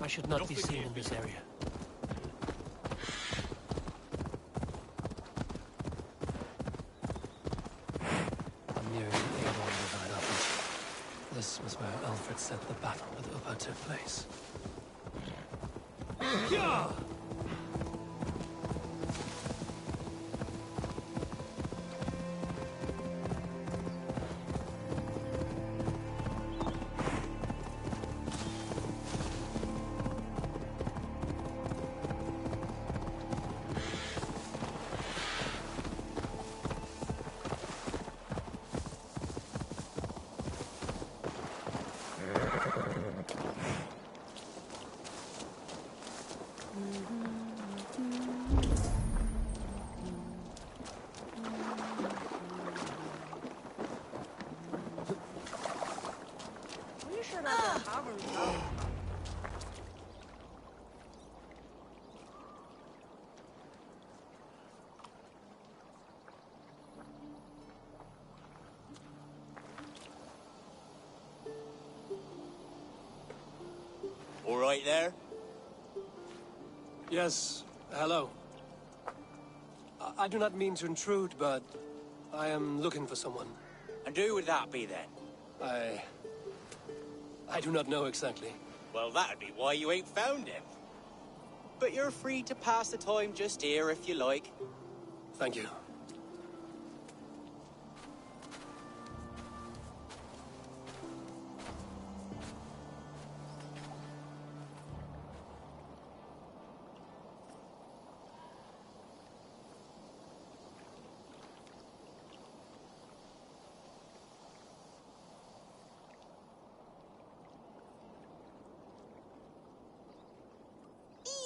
I should not be seen in this area. I'm nearing the Avon Divine Office. This was where Alfred said the battle with Upa took place. All right there? Yes, hello. I do not mean to intrude, but I am looking for someone. And who would that be then? I do not know exactly. Well, that'd be why you ain't found him. But you're free to pass the time just here if you like. Thank you.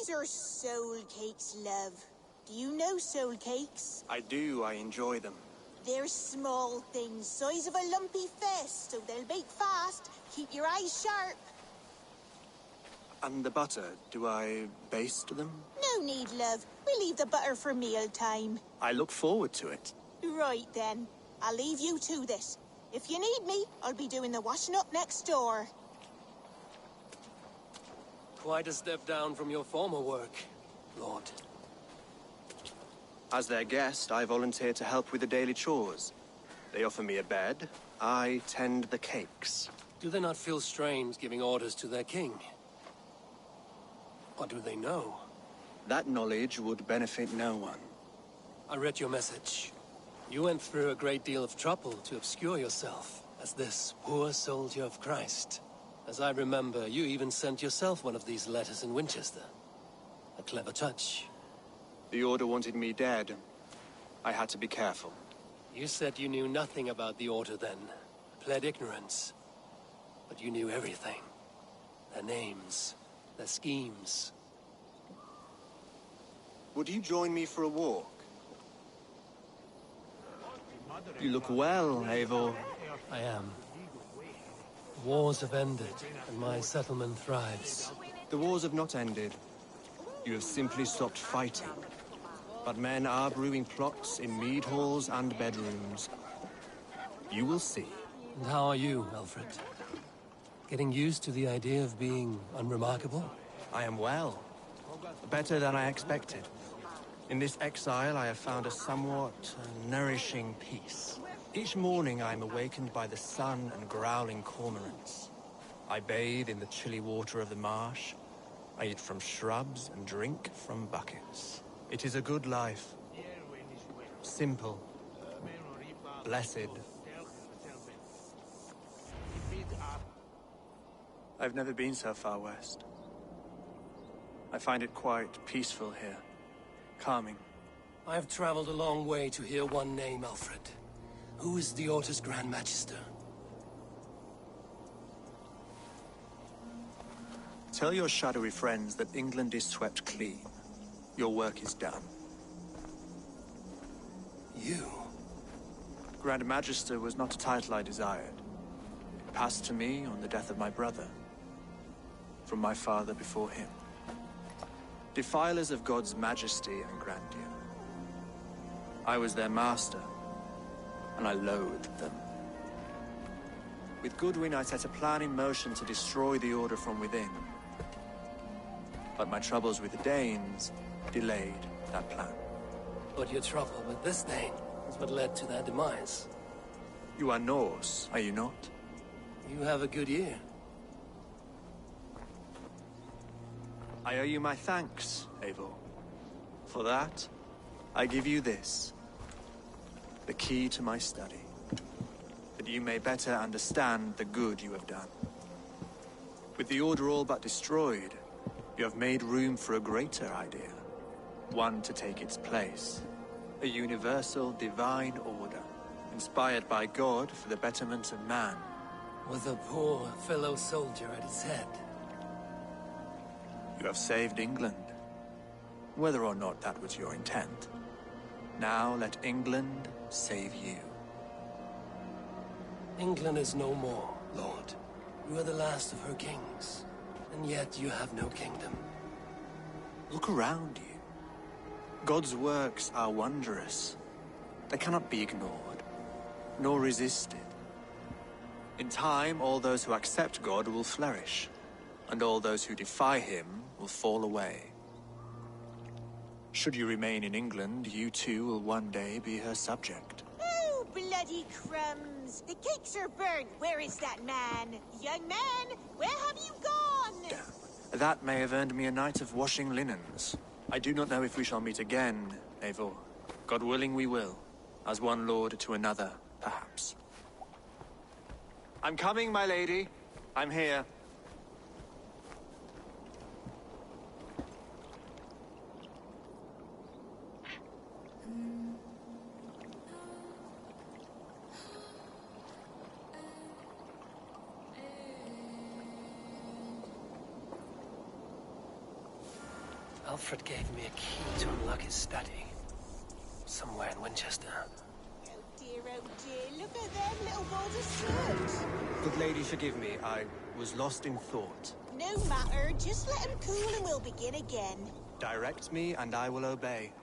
These are soul cakes, love. Do you know soul cakes? I do. I enjoy them. They're small things, size of a lumpy fist, so they'll bake fast. Keep your eyes sharp. And the butter, do I baste them? No need, love. We'll leave the butter for meal time. I look forward to it. Right then. I'll leave you to this. If you need me, I'll be doing the washing up next door. Quite a step down from your former work, Lord. As their guest, I volunteer to help with the daily chores. They offer me a bed. I tend the cakes. Do they not feel strange giving orders to their king? Or do they know? That knowledge would benefit no one. I read your message. You went through a great deal of trouble to obscure yourself as this poor soldier of Christ. As I remember, you even sent yourself one of these letters in Winchester. A clever touch. The Order wanted me dead. I had to be careful. You said you knew nothing about the Order then. Pled ignorance. But you knew everything. Their names. Their schemes. Would you join me for a walk? You look well, Eivor. I am. Wars have ended, and my settlement thrives. The wars have not ended. You have simply stopped fighting. But men are brewing plots in mead halls and bedrooms. You will see. And how are you, Alfred? Getting used to the idea of being unremarkable? I am well. Better than I expected. In this exile, I have found a somewhat nourishing peace. Each morning, I am awakened by the sun and growling cormorants. I bathe in the chilly water of the marsh. I eat from shrubs and drink from buckets. It is a good life. Simple. Blessed. I've never been so far west. I find it quite peaceful here. Calming. I have traveled a long way to hear one name, Alfred. Who is the Order's Grand Magister? Tell your shadowy friends that England is swept clean. Your work is done. You? Grand Magister was not a title I desired. It passed to me on the death of my brother. From my father before him. Defilers of God's majesty and grandeur. I was their master, and I loathed them. With Goodwin, I set a plan in motion to destroy the Order from within. But my troubles with the Danes delayed that plan. But your trouble with this Dane is what led to their demise. You are Norse, are you not? You have a good ear. I owe you my thanks, Eivor. For that, I give you this. The key to my study. That you may better understand the good you have done. With the Order all but destroyed, you have made room for a greater idea. One to take its place. A universal divine order, inspired by God for the betterment of man. With a poor fellow soldier at its head. You have saved England, whether or not that was your intent. Now let England save you. England is no more, Lord. You are the last of her kings, and yet you have no kingdom. Look around you. God's works are wondrous. They cannot be ignored, nor resisted. In time, all those who accept God will flourish, and all those who defy him will fall away. Should you remain in England, you too will one day be her subject. Oh, bloody crumbs! The cakes are burnt. Where is that man? Young man, where have you gone? That may have earned me a night of washing linens. I do not know if we shall meet again, Eivor. God willing we will. As one lord to another, perhaps. I'm coming, my lady. I'm here. Alfred gave me a key to unlock his study. Somewhere in Winchester. Oh dear, look at them little balls of soot. Good lady, forgive me. I was lost in thought. No matter, just let him cool and we'll begin again. Direct me, and I will obey.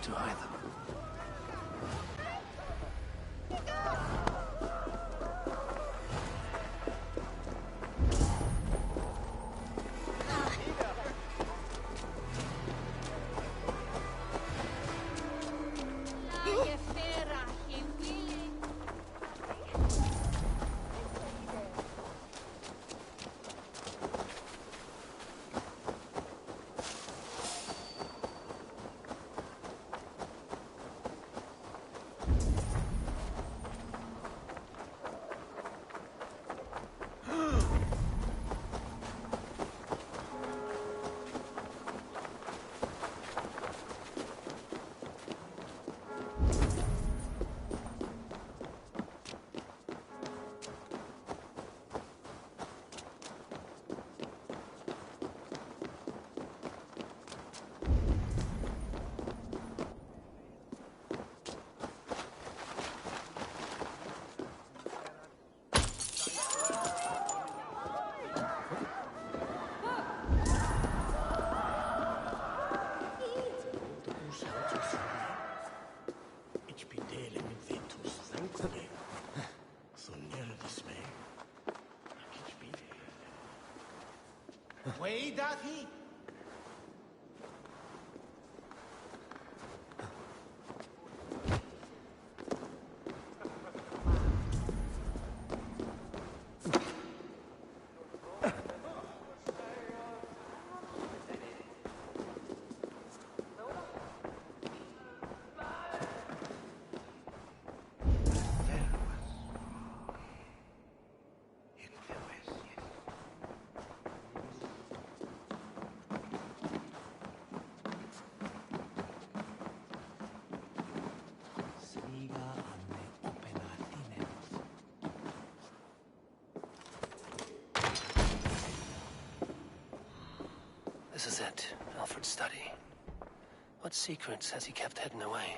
to hide them. Way doth he? This is it, Alfred's study. What secrets has he kept hidden away?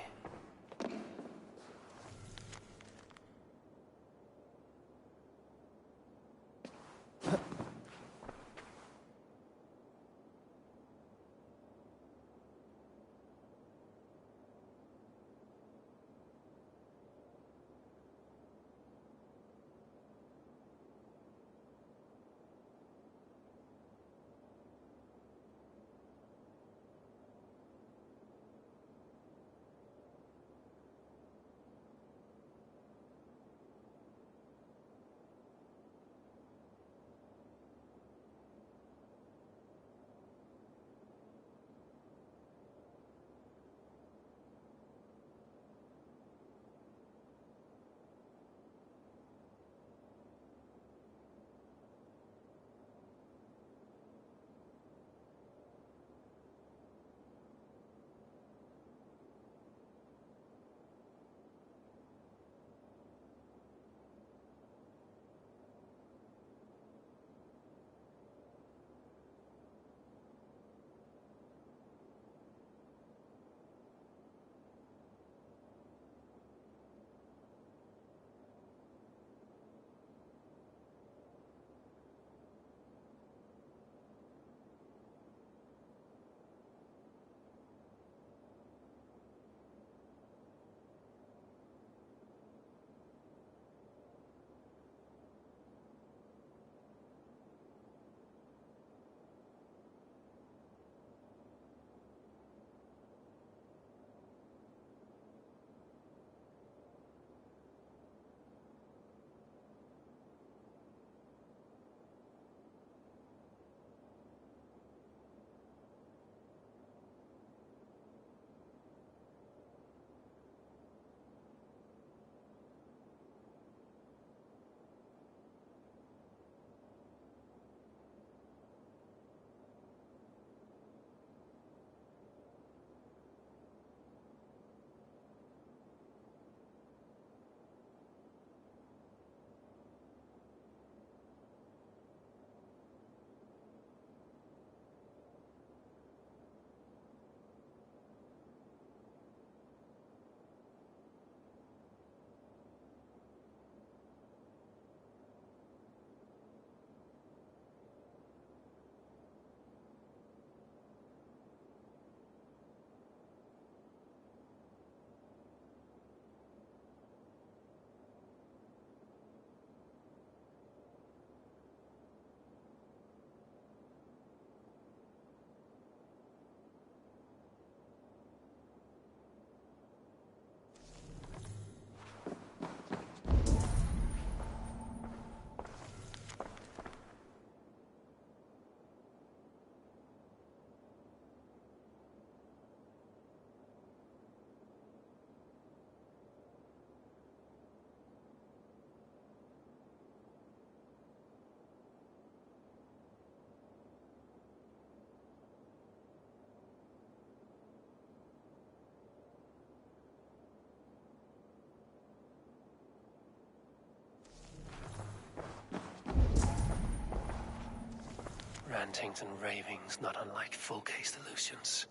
rantings and ravings not unlike full-case delusions.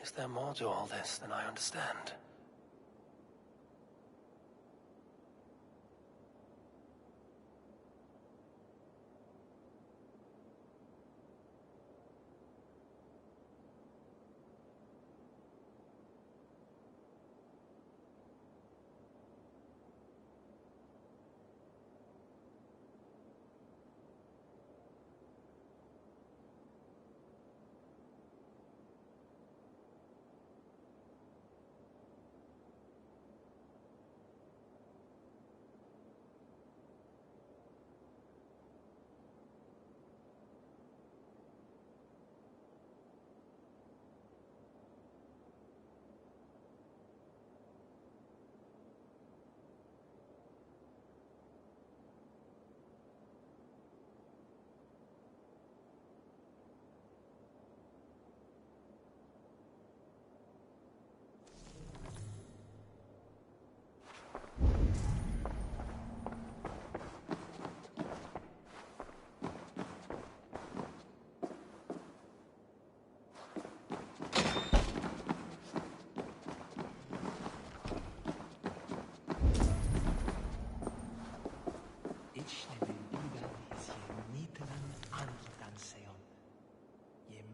Is there more to all this than I understand?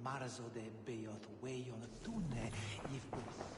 Marzo de beoth weyon tune yivus.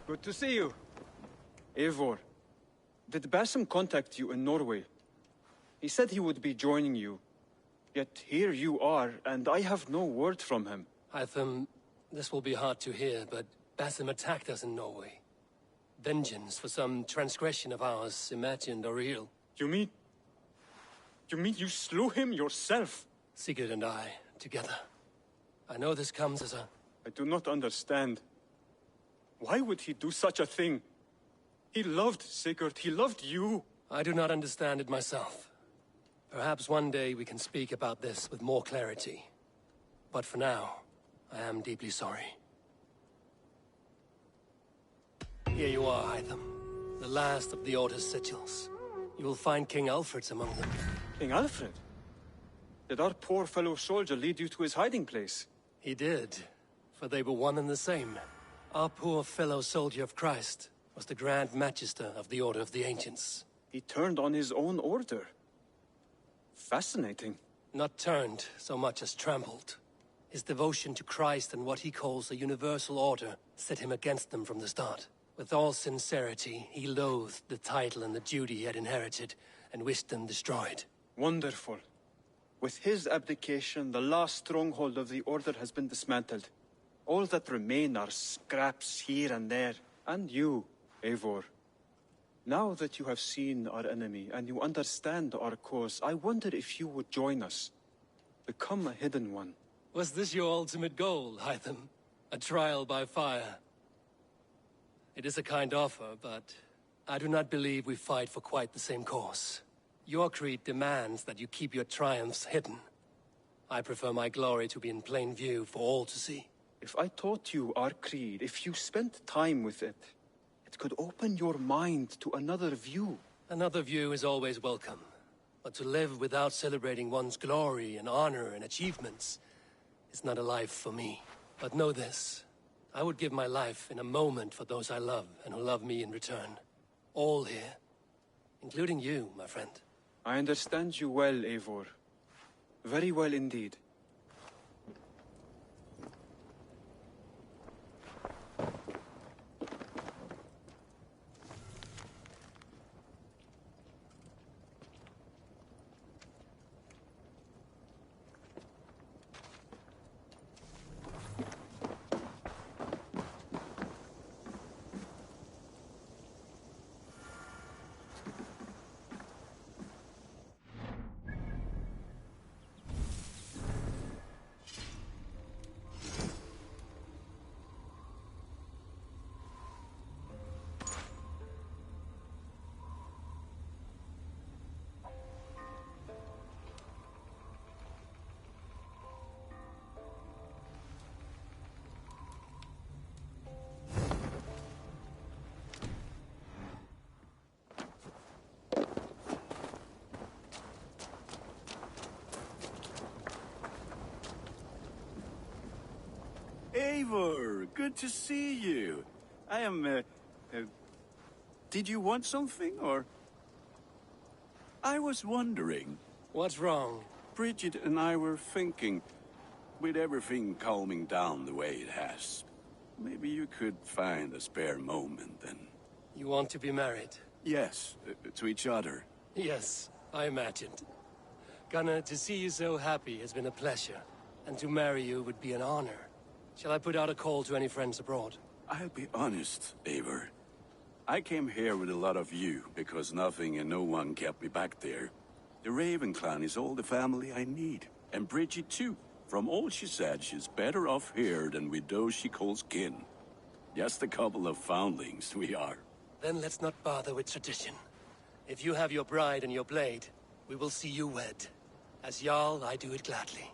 Good to see you. Eivor, did Basim contact you in Norway? He said he would be joining you. Yet here you are, and I have no word from him. Hytham, this will be hard to hear, but Basim attacked us in Norway. Vengeance for some transgression of ours, imagined or real. You mean you slew him yourself? Sigurd and I, together. I know this comes as a... I do not understand. Why would he do such a thing? He loved Sigurd, he loved you. I do not understand it myself. Perhaps one day we can speak about this with more clarity. But for now, I am deeply sorry. Here you are, Hytham. The last of the Order's sigils. You will find King Alfred's among them. King Alfred? Did our poor fellow soldier lead you to his hiding place? He did, for they were one and the same. Our poor fellow soldier of Christ was the Grand Magister of the Order of the Ancients. He turned on his own order. Fascinating. Not turned so much as trampled. His devotion to Christ and what he calls a universal order set him against them from the start. With all sincerity, he loathed the title and the duty he had inherited and wished them destroyed. Wonderful. With his abdication, the last stronghold of the Order has been dismantled. All that remain are scraps here and there. And you, Eivor. Now that you have seen our enemy and you understand our cause, I wonder if you would join us. Become a hidden one. Was this your ultimate goal, Hytham? A trial by fire? It is a kind offer, but I do not believe we fight for quite the same cause. Your creed demands that you keep your triumphs hidden. I prefer my glory to be in plain view for all to see. If I taught you our creed, if you spent time with it, it could open your mind to another view. Another view is always welcome. But to live without celebrating one's glory and honor and achievements is not a life for me. But know this, I would give my life in a moment for those I love and who love me in return. All here, including you, my friend. I understand you well, Eivor. Very well indeed. Eivor, good to see you. I am, did you want something, or? I was wondering. What's wrong? Bridget and I were thinking, with everything calming down the way it has, maybe you could find a spare moment and... You want to be married? Yes, to each other. Yes, I imagined. Gunnar, to see you so happy has been a pleasure, and to marry you would be an honor. Shall I put out a call to any friends abroad? I'll be honest, Eivor. I came here with a lot of you, because nothing and no one kept me back there. The Raven clan is all the family I need. And Bridget too. From all she said, she's better off here than with those she calls kin. Just a couple of foundlings we are. Then let's not bother with tradition. If you have your bride and your blade, we will see you wed. As Jarl, I do it gladly.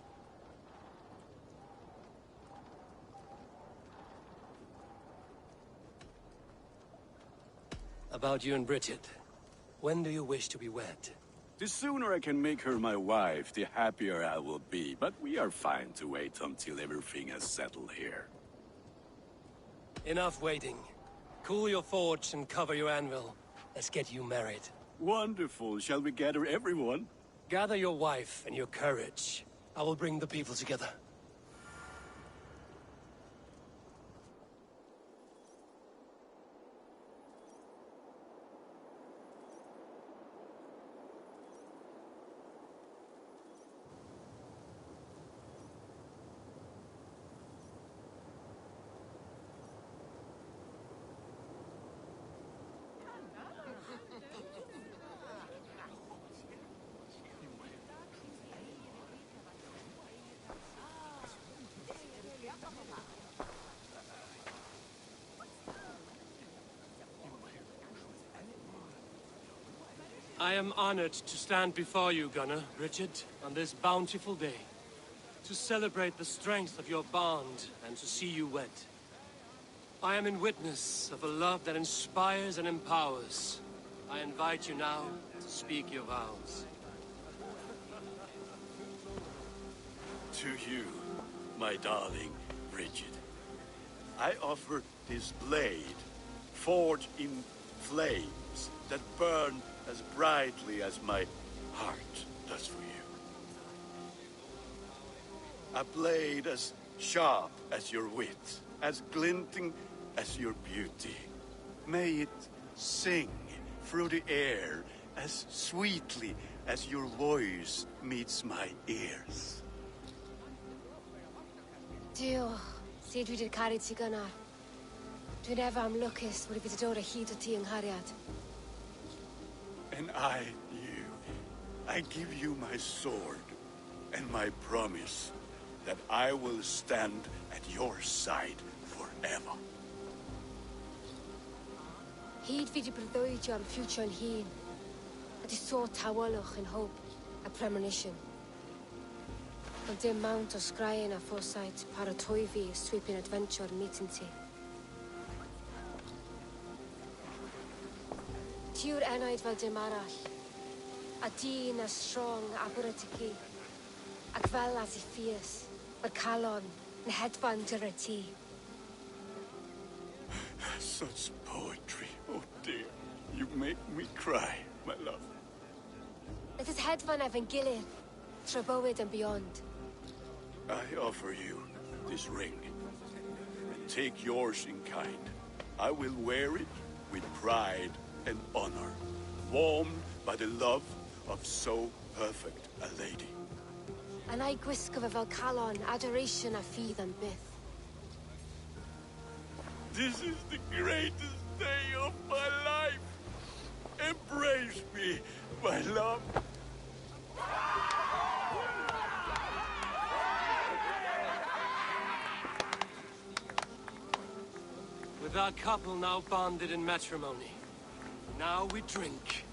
About you and Bridget. When do you wish to be wed? The sooner I can make her my wife, the happier I will be. But we are fine to wait until everything has settled here. Enough waiting. Cool your forge and cover your anvil. Let's get you married. Wonderful. Shall we gather everyone? Gather your wife and your courage. I will bring the people together. I am honored to stand before you, Gunnar, Bridget, on this bountiful day. To celebrate the strength of your bond and to see you wed. I am in witness of a love that inspires and empowers. I invite you now to speak your vows. To you, my darling Bridget, I offer this blade, forged in flames that burn as brightly as my heart does for you. A blade as sharp as your wit, as glinting as your beauty. May it sing through the air as sweetly as your voice meets my ears. Dio, Sut dwi di'r caru ti gynnar. Dwi'n efo am lwcus wedi bydd dod o hyd o ti yng nghariad. And I, you, I give you my sword and my promise that I will stand at your side forever. Hyd fi di breuddwydio am ffutio'n hun. A di sôn tawelwch yn hope a premonition. Ond dim mount o sgraen a foresight paratoi fi a sweeping adventure meeting ti. Ti yw'r enaid fel dim arall. A dyn a strong a bwyd at y ci. Ac fel as I fierce, mae'r calon yn hedfan dyr y ti. Such poetry, oh dear. You make me cry, my love. Let us hedfan efo'n gilydd, tra bywyd and beyond. I offer you this ring, and take yours in kind. I will wear it with pride and honor, warmed by the love of so perfect a lady. And I gwisgo fe fel calon, adoration a ffydd am byth. This is the greatest day of my life. Embrace me, my love. With our couple now bonded in matrimony, now we drink.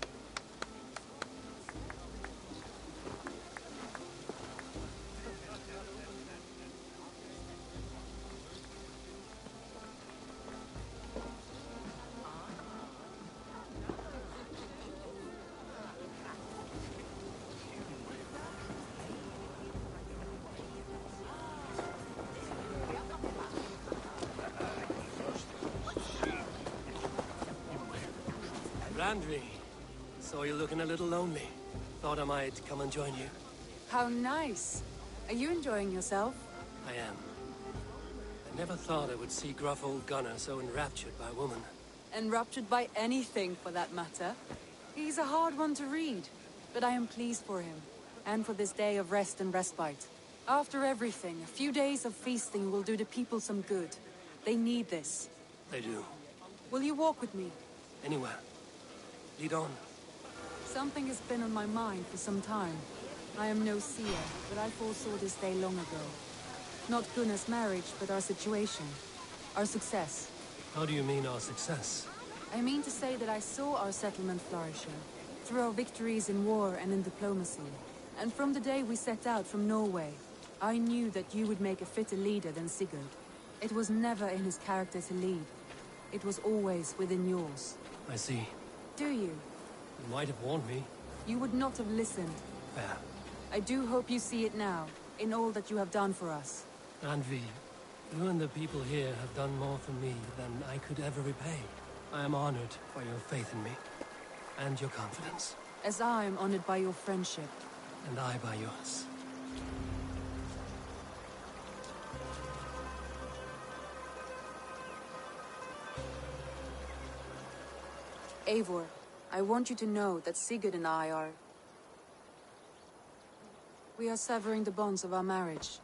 Randvi, saw you looking a little lonely. Thought I might come and join you. How nice. Are you enjoying yourself? I am. I never thought I would see gruff old Gunnar so enraptured by a woman. Enraptured by anything, for that matter. He's a hard one to read, but I am pleased for him, and for this day of rest and respite. After everything, a few days of feasting will do the people some good. They need this. They do. Will you walk with me? Anywhere. Lead on. Something has been on my mind for some time. I am no seer, but I foresaw this day long ago. Not Gunnar's marriage, but our situation. Our success. How do you mean our success? I mean to say that I saw our settlement flourishing, through our victories in war and in diplomacy. And from the day we set out from Norway, I knew that you would make a fitter leader than Sigurd. It was never in his character to lead. It was always within yours. I see. Do you? You might have warned me. You would not have listened. Fair. I do hope you see it now, in all that you have done for us. Randvi, you and the people here have done more for me than I could ever repay. I am honored by your faith in me, and your confidence. As I am honored by your friendship. And I by yours. Eivor, I want you to know that Sigurd and I are... We are severing the bonds of our marriage.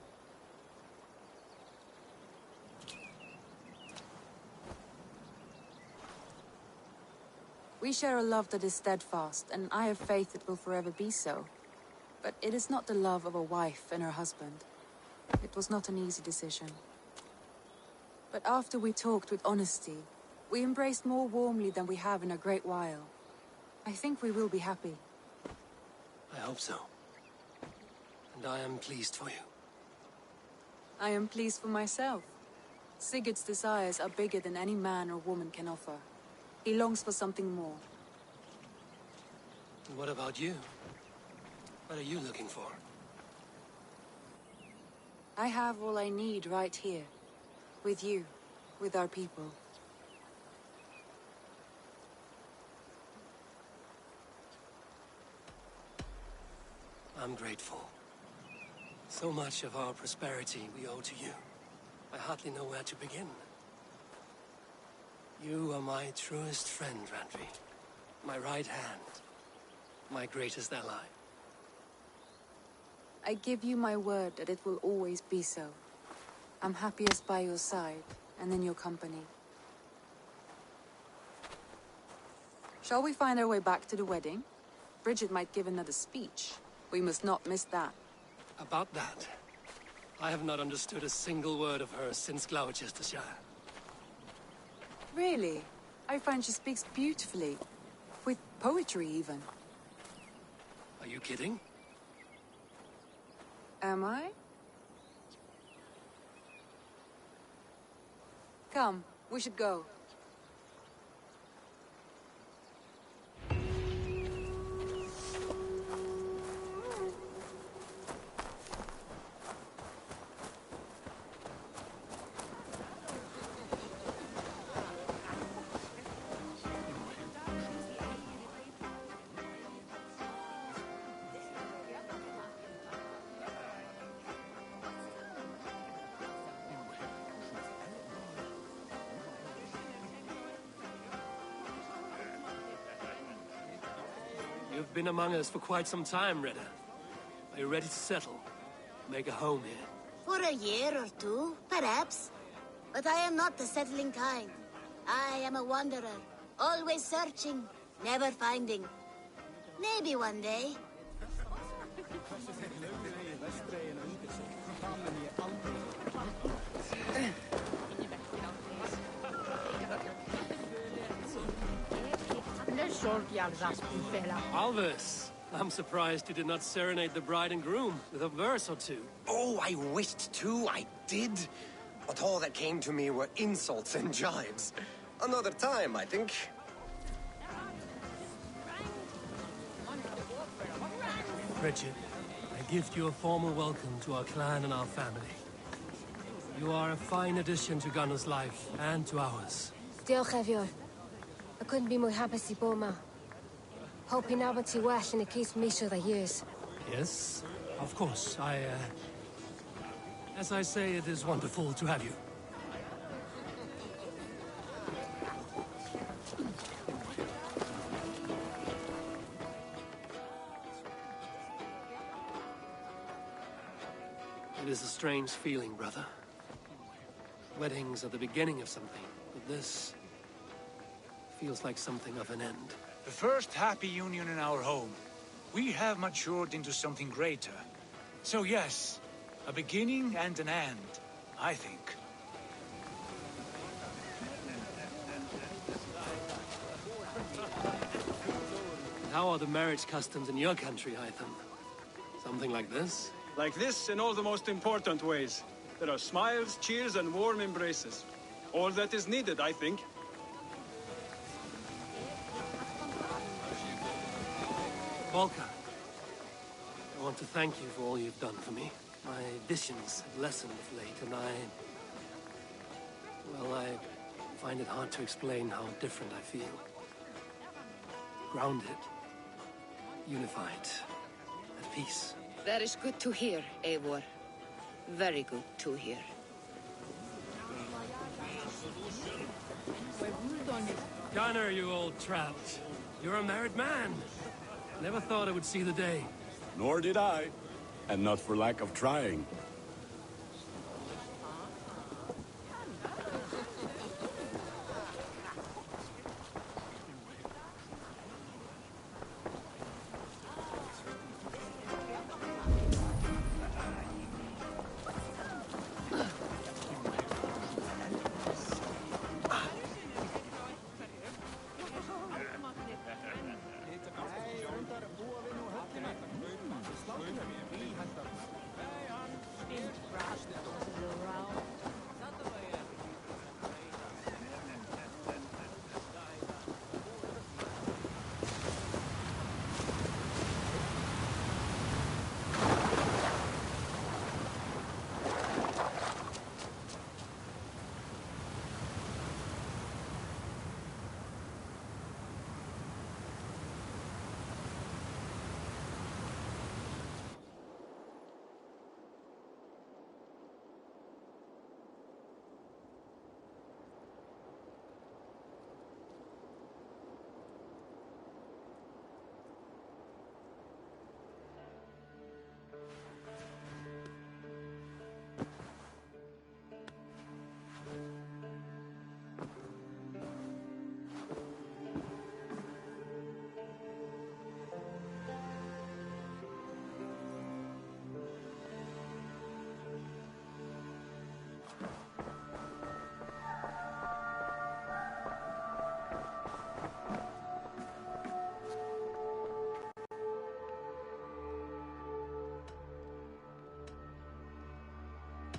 We share a love that is steadfast, and I have faith it will forever be so. But it is not the love of a wife and her husband. It was not an easy decision. But after we talked with honesty, we embraced more warmly than we have in a great while. I think we will be happy. I hope so. And I am pleased for you. I am pleased for myself. Sigurd's desires are bigger than any man or woman can offer. He longs for something more. And what about you? What are you looking for? I have all I need right here. With you. With our people. I'm grateful. So much of our prosperity we owe to you. I hardly know where to begin. You are my truest friend, Randvi. My right hand. My greatest ally. I give you my word that it will always be so. I'm happiest by your side, and in your company. Shall we find our way back to the wedding? Bridget might give another speech. We must not miss that. About that, I have not understood a single word of hers since Gloucestershire. Really? I find she speaks beautifully. With poetry, even. Are you kidding? Am I? Come, we should go. You've been among us for quite some time, Redda. Are you ready to settle? Make a home here? For a year or two, perhaps. But I am not the settling kind. I am a wanderer, always searching, never finding. Maybe one day. Alvis, I'm surprised you did not serenade the bride and groom with a verse or two. Oh, I wished to, I did. But all that came to me were insults and jibes. Another time, I think. Bridget, I gift you a formal welcome to our clan and our family. You are a fine addition to Gunnar's life and to ours. Diolch, Bjorn. I couldn't be more happy to bo ma. Hoping now to well in a case misho the years. Yes, of course. As I say, it is wonderful to have you. It is a strange feeling, brother. Weddings are the beginning of something, but this feels like something of an end. The first happy union in our home. We have matured into something greater. So yes, a beginning and an end, I think. How are the marriage customs in your country, Hytham? Something like this? Like this in all the most important ways. There are smiles, cheers, and warm embraces. All that is needed, I think. Vodka, I want to thank you for all you've done for me. My visions have lessened of late, and well, I find it hard to explain how different I feel. Grounded, unified, at peace. That is good to hear, Eivor. Very good to hear. Gunnar, you old trout. You're a married man. Never thought I would see the day. Nor did I. And not for lack of trying.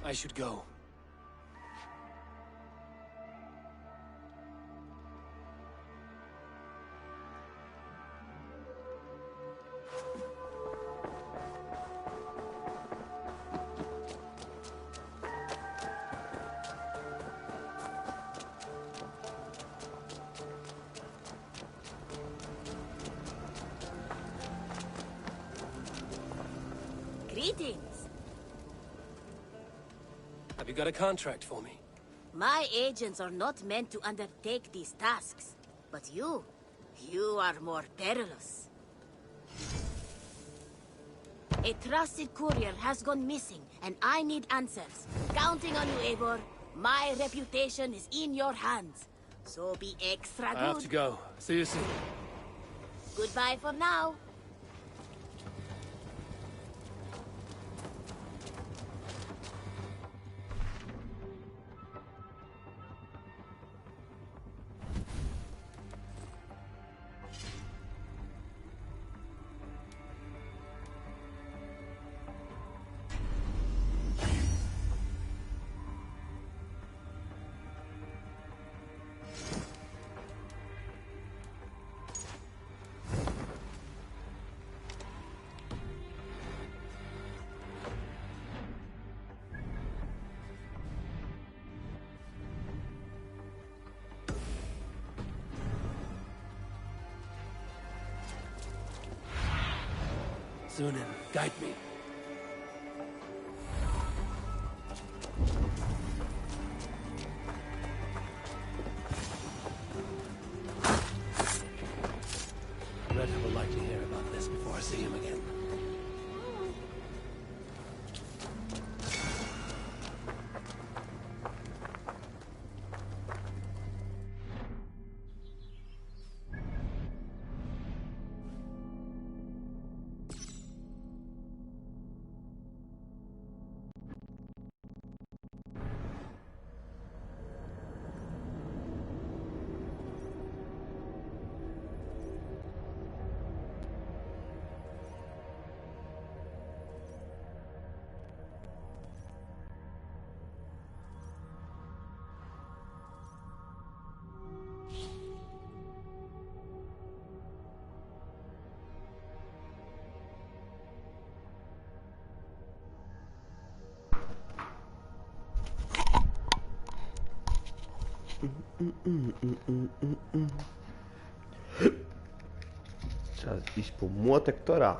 I should go. Greetings. Have you got a contract for me? My agents are not meant to undertake these tasks. But you are more perilous. A trusted courier has gone missing, and I need answers. Counting on you, Eivor. My reputation is in your hands. So be extra good. I have to go. See you soon. Goodbye for now. Sunan, guide me. Red will likely hear about this before I see him again. Czas iść po młotek Tora.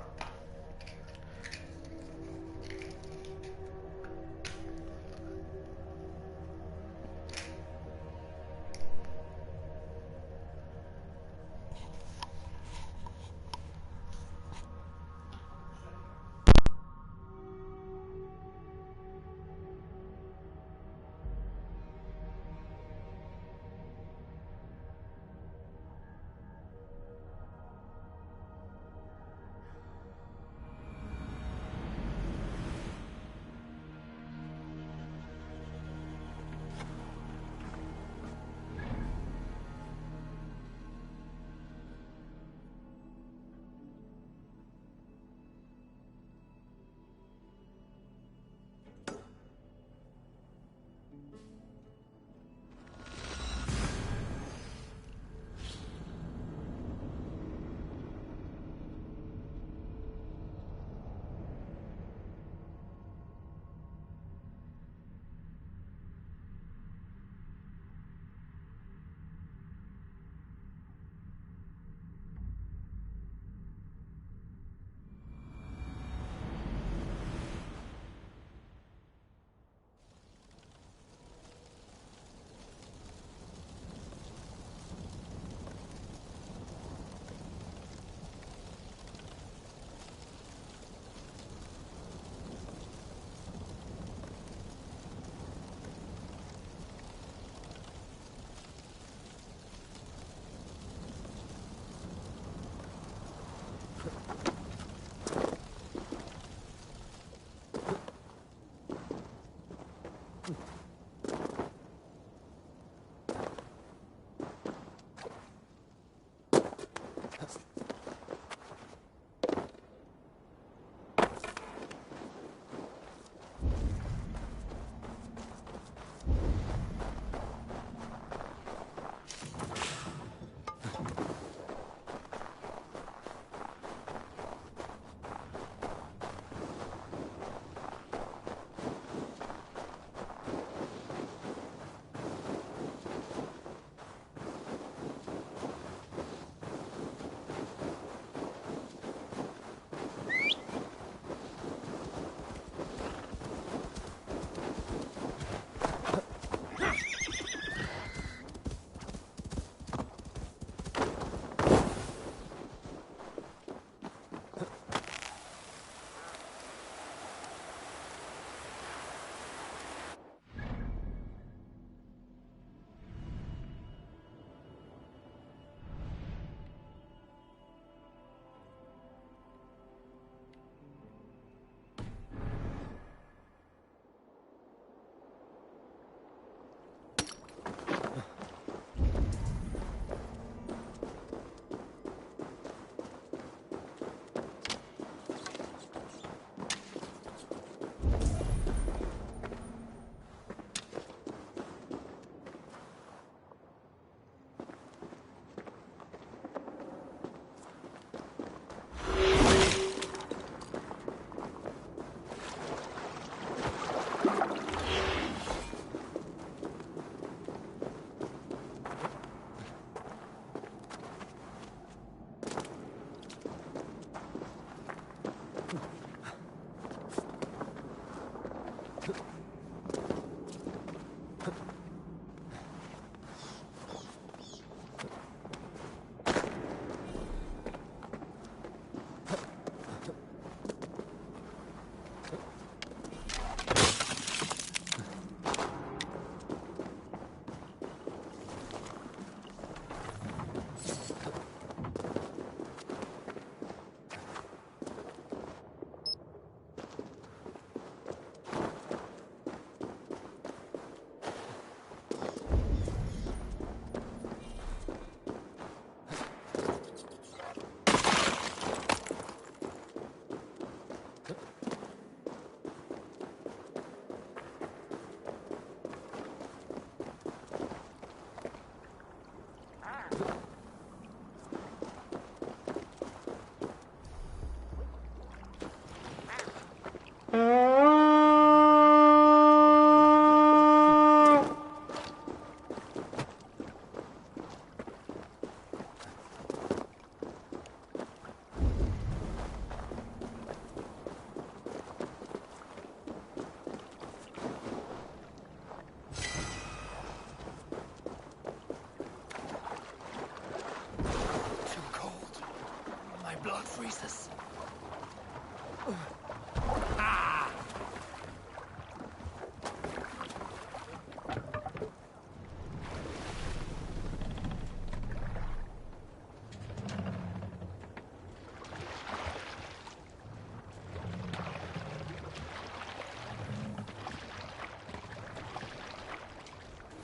blood freezes.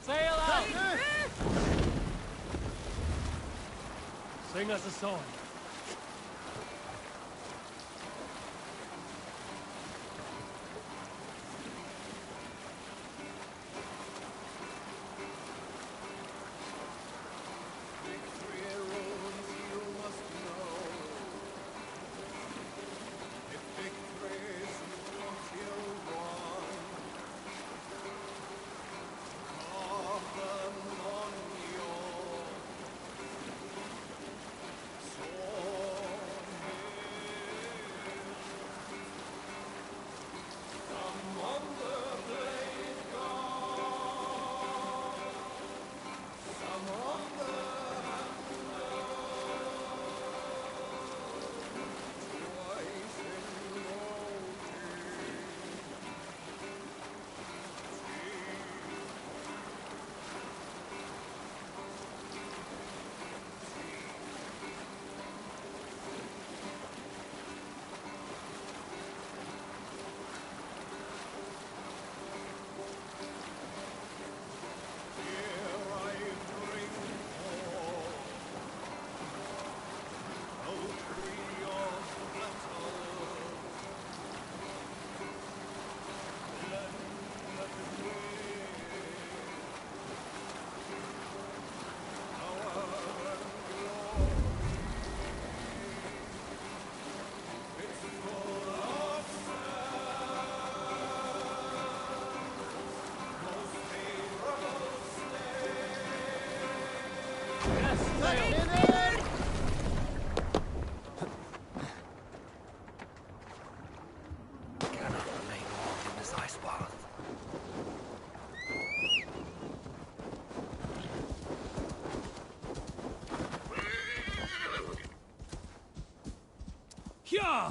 Sail out! Sing us a song. Yeah!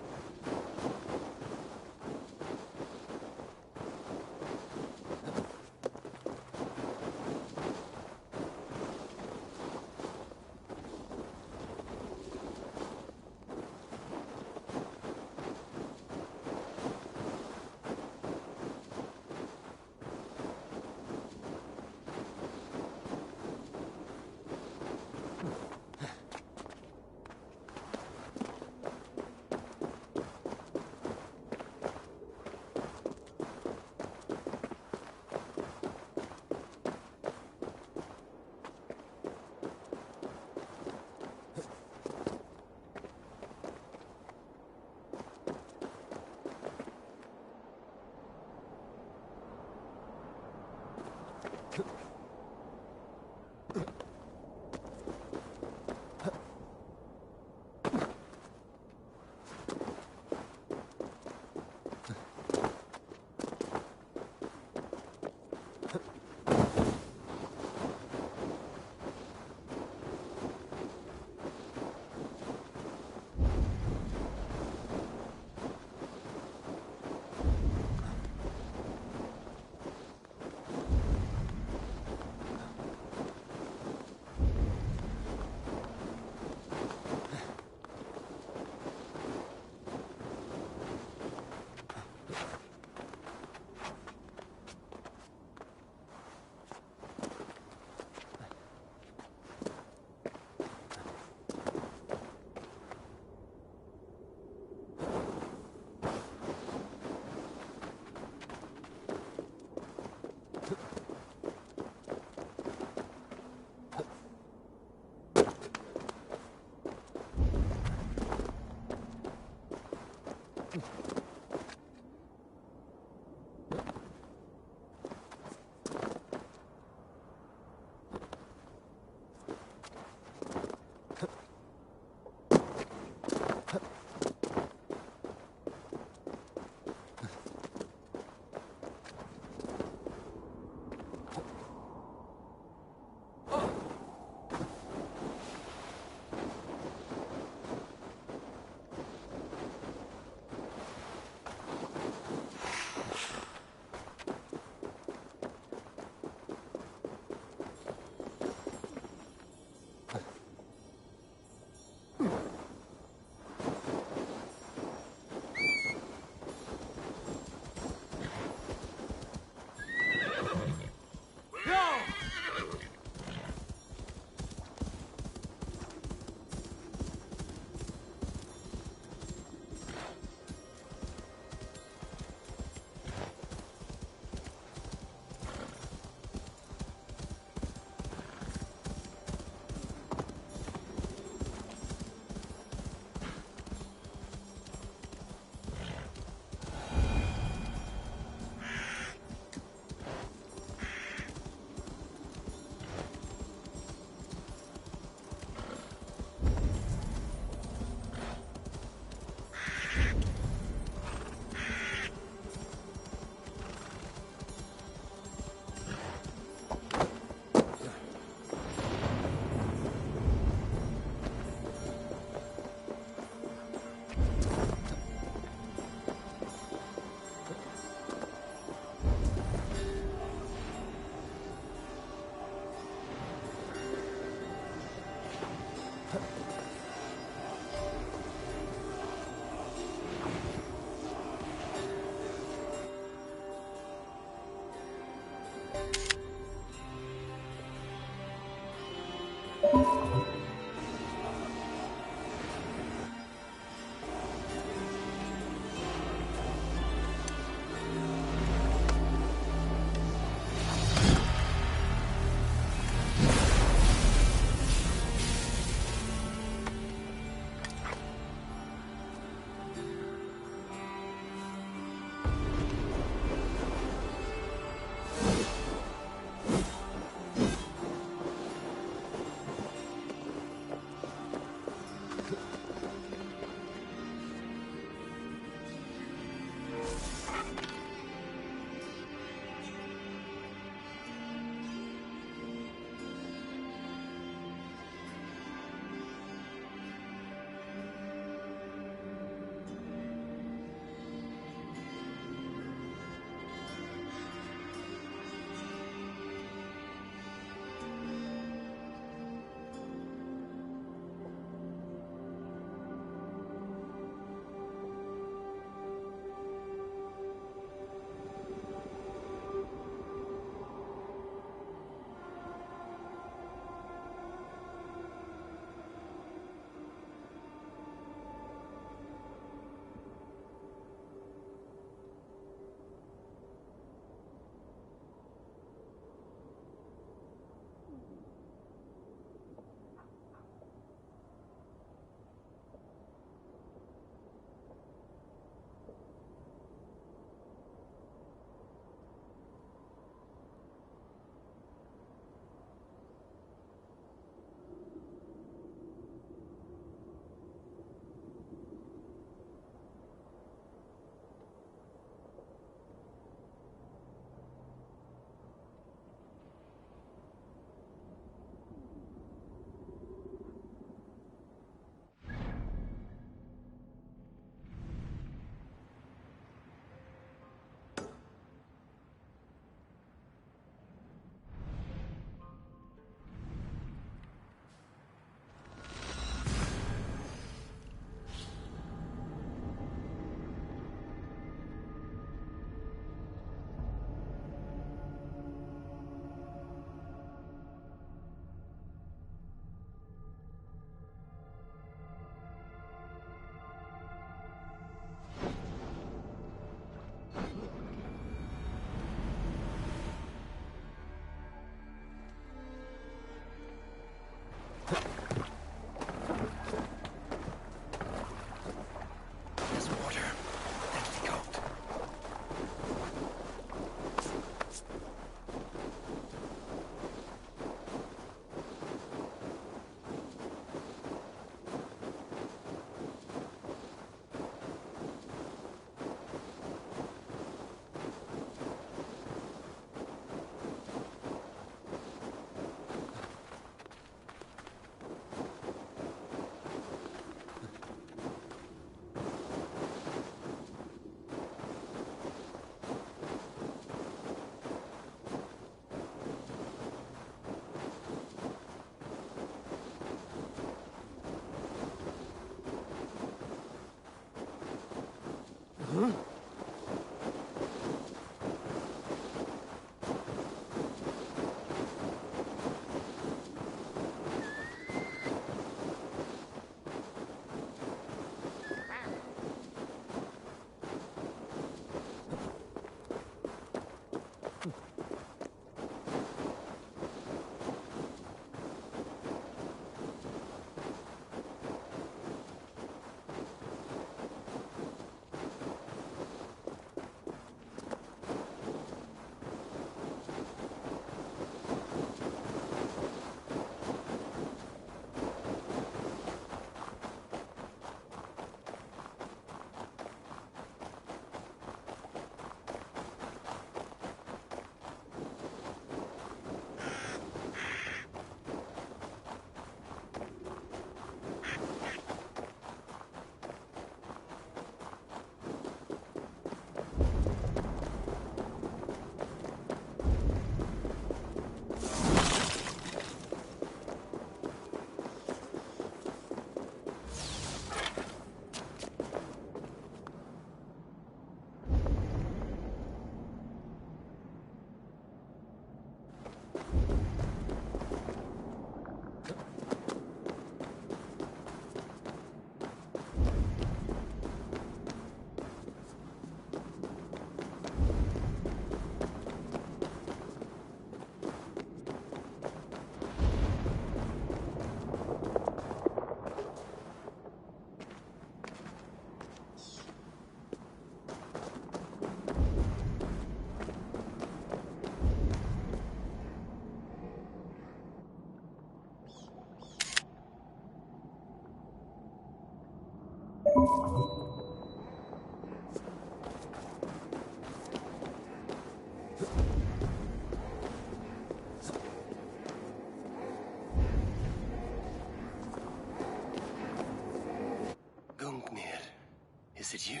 Is it you?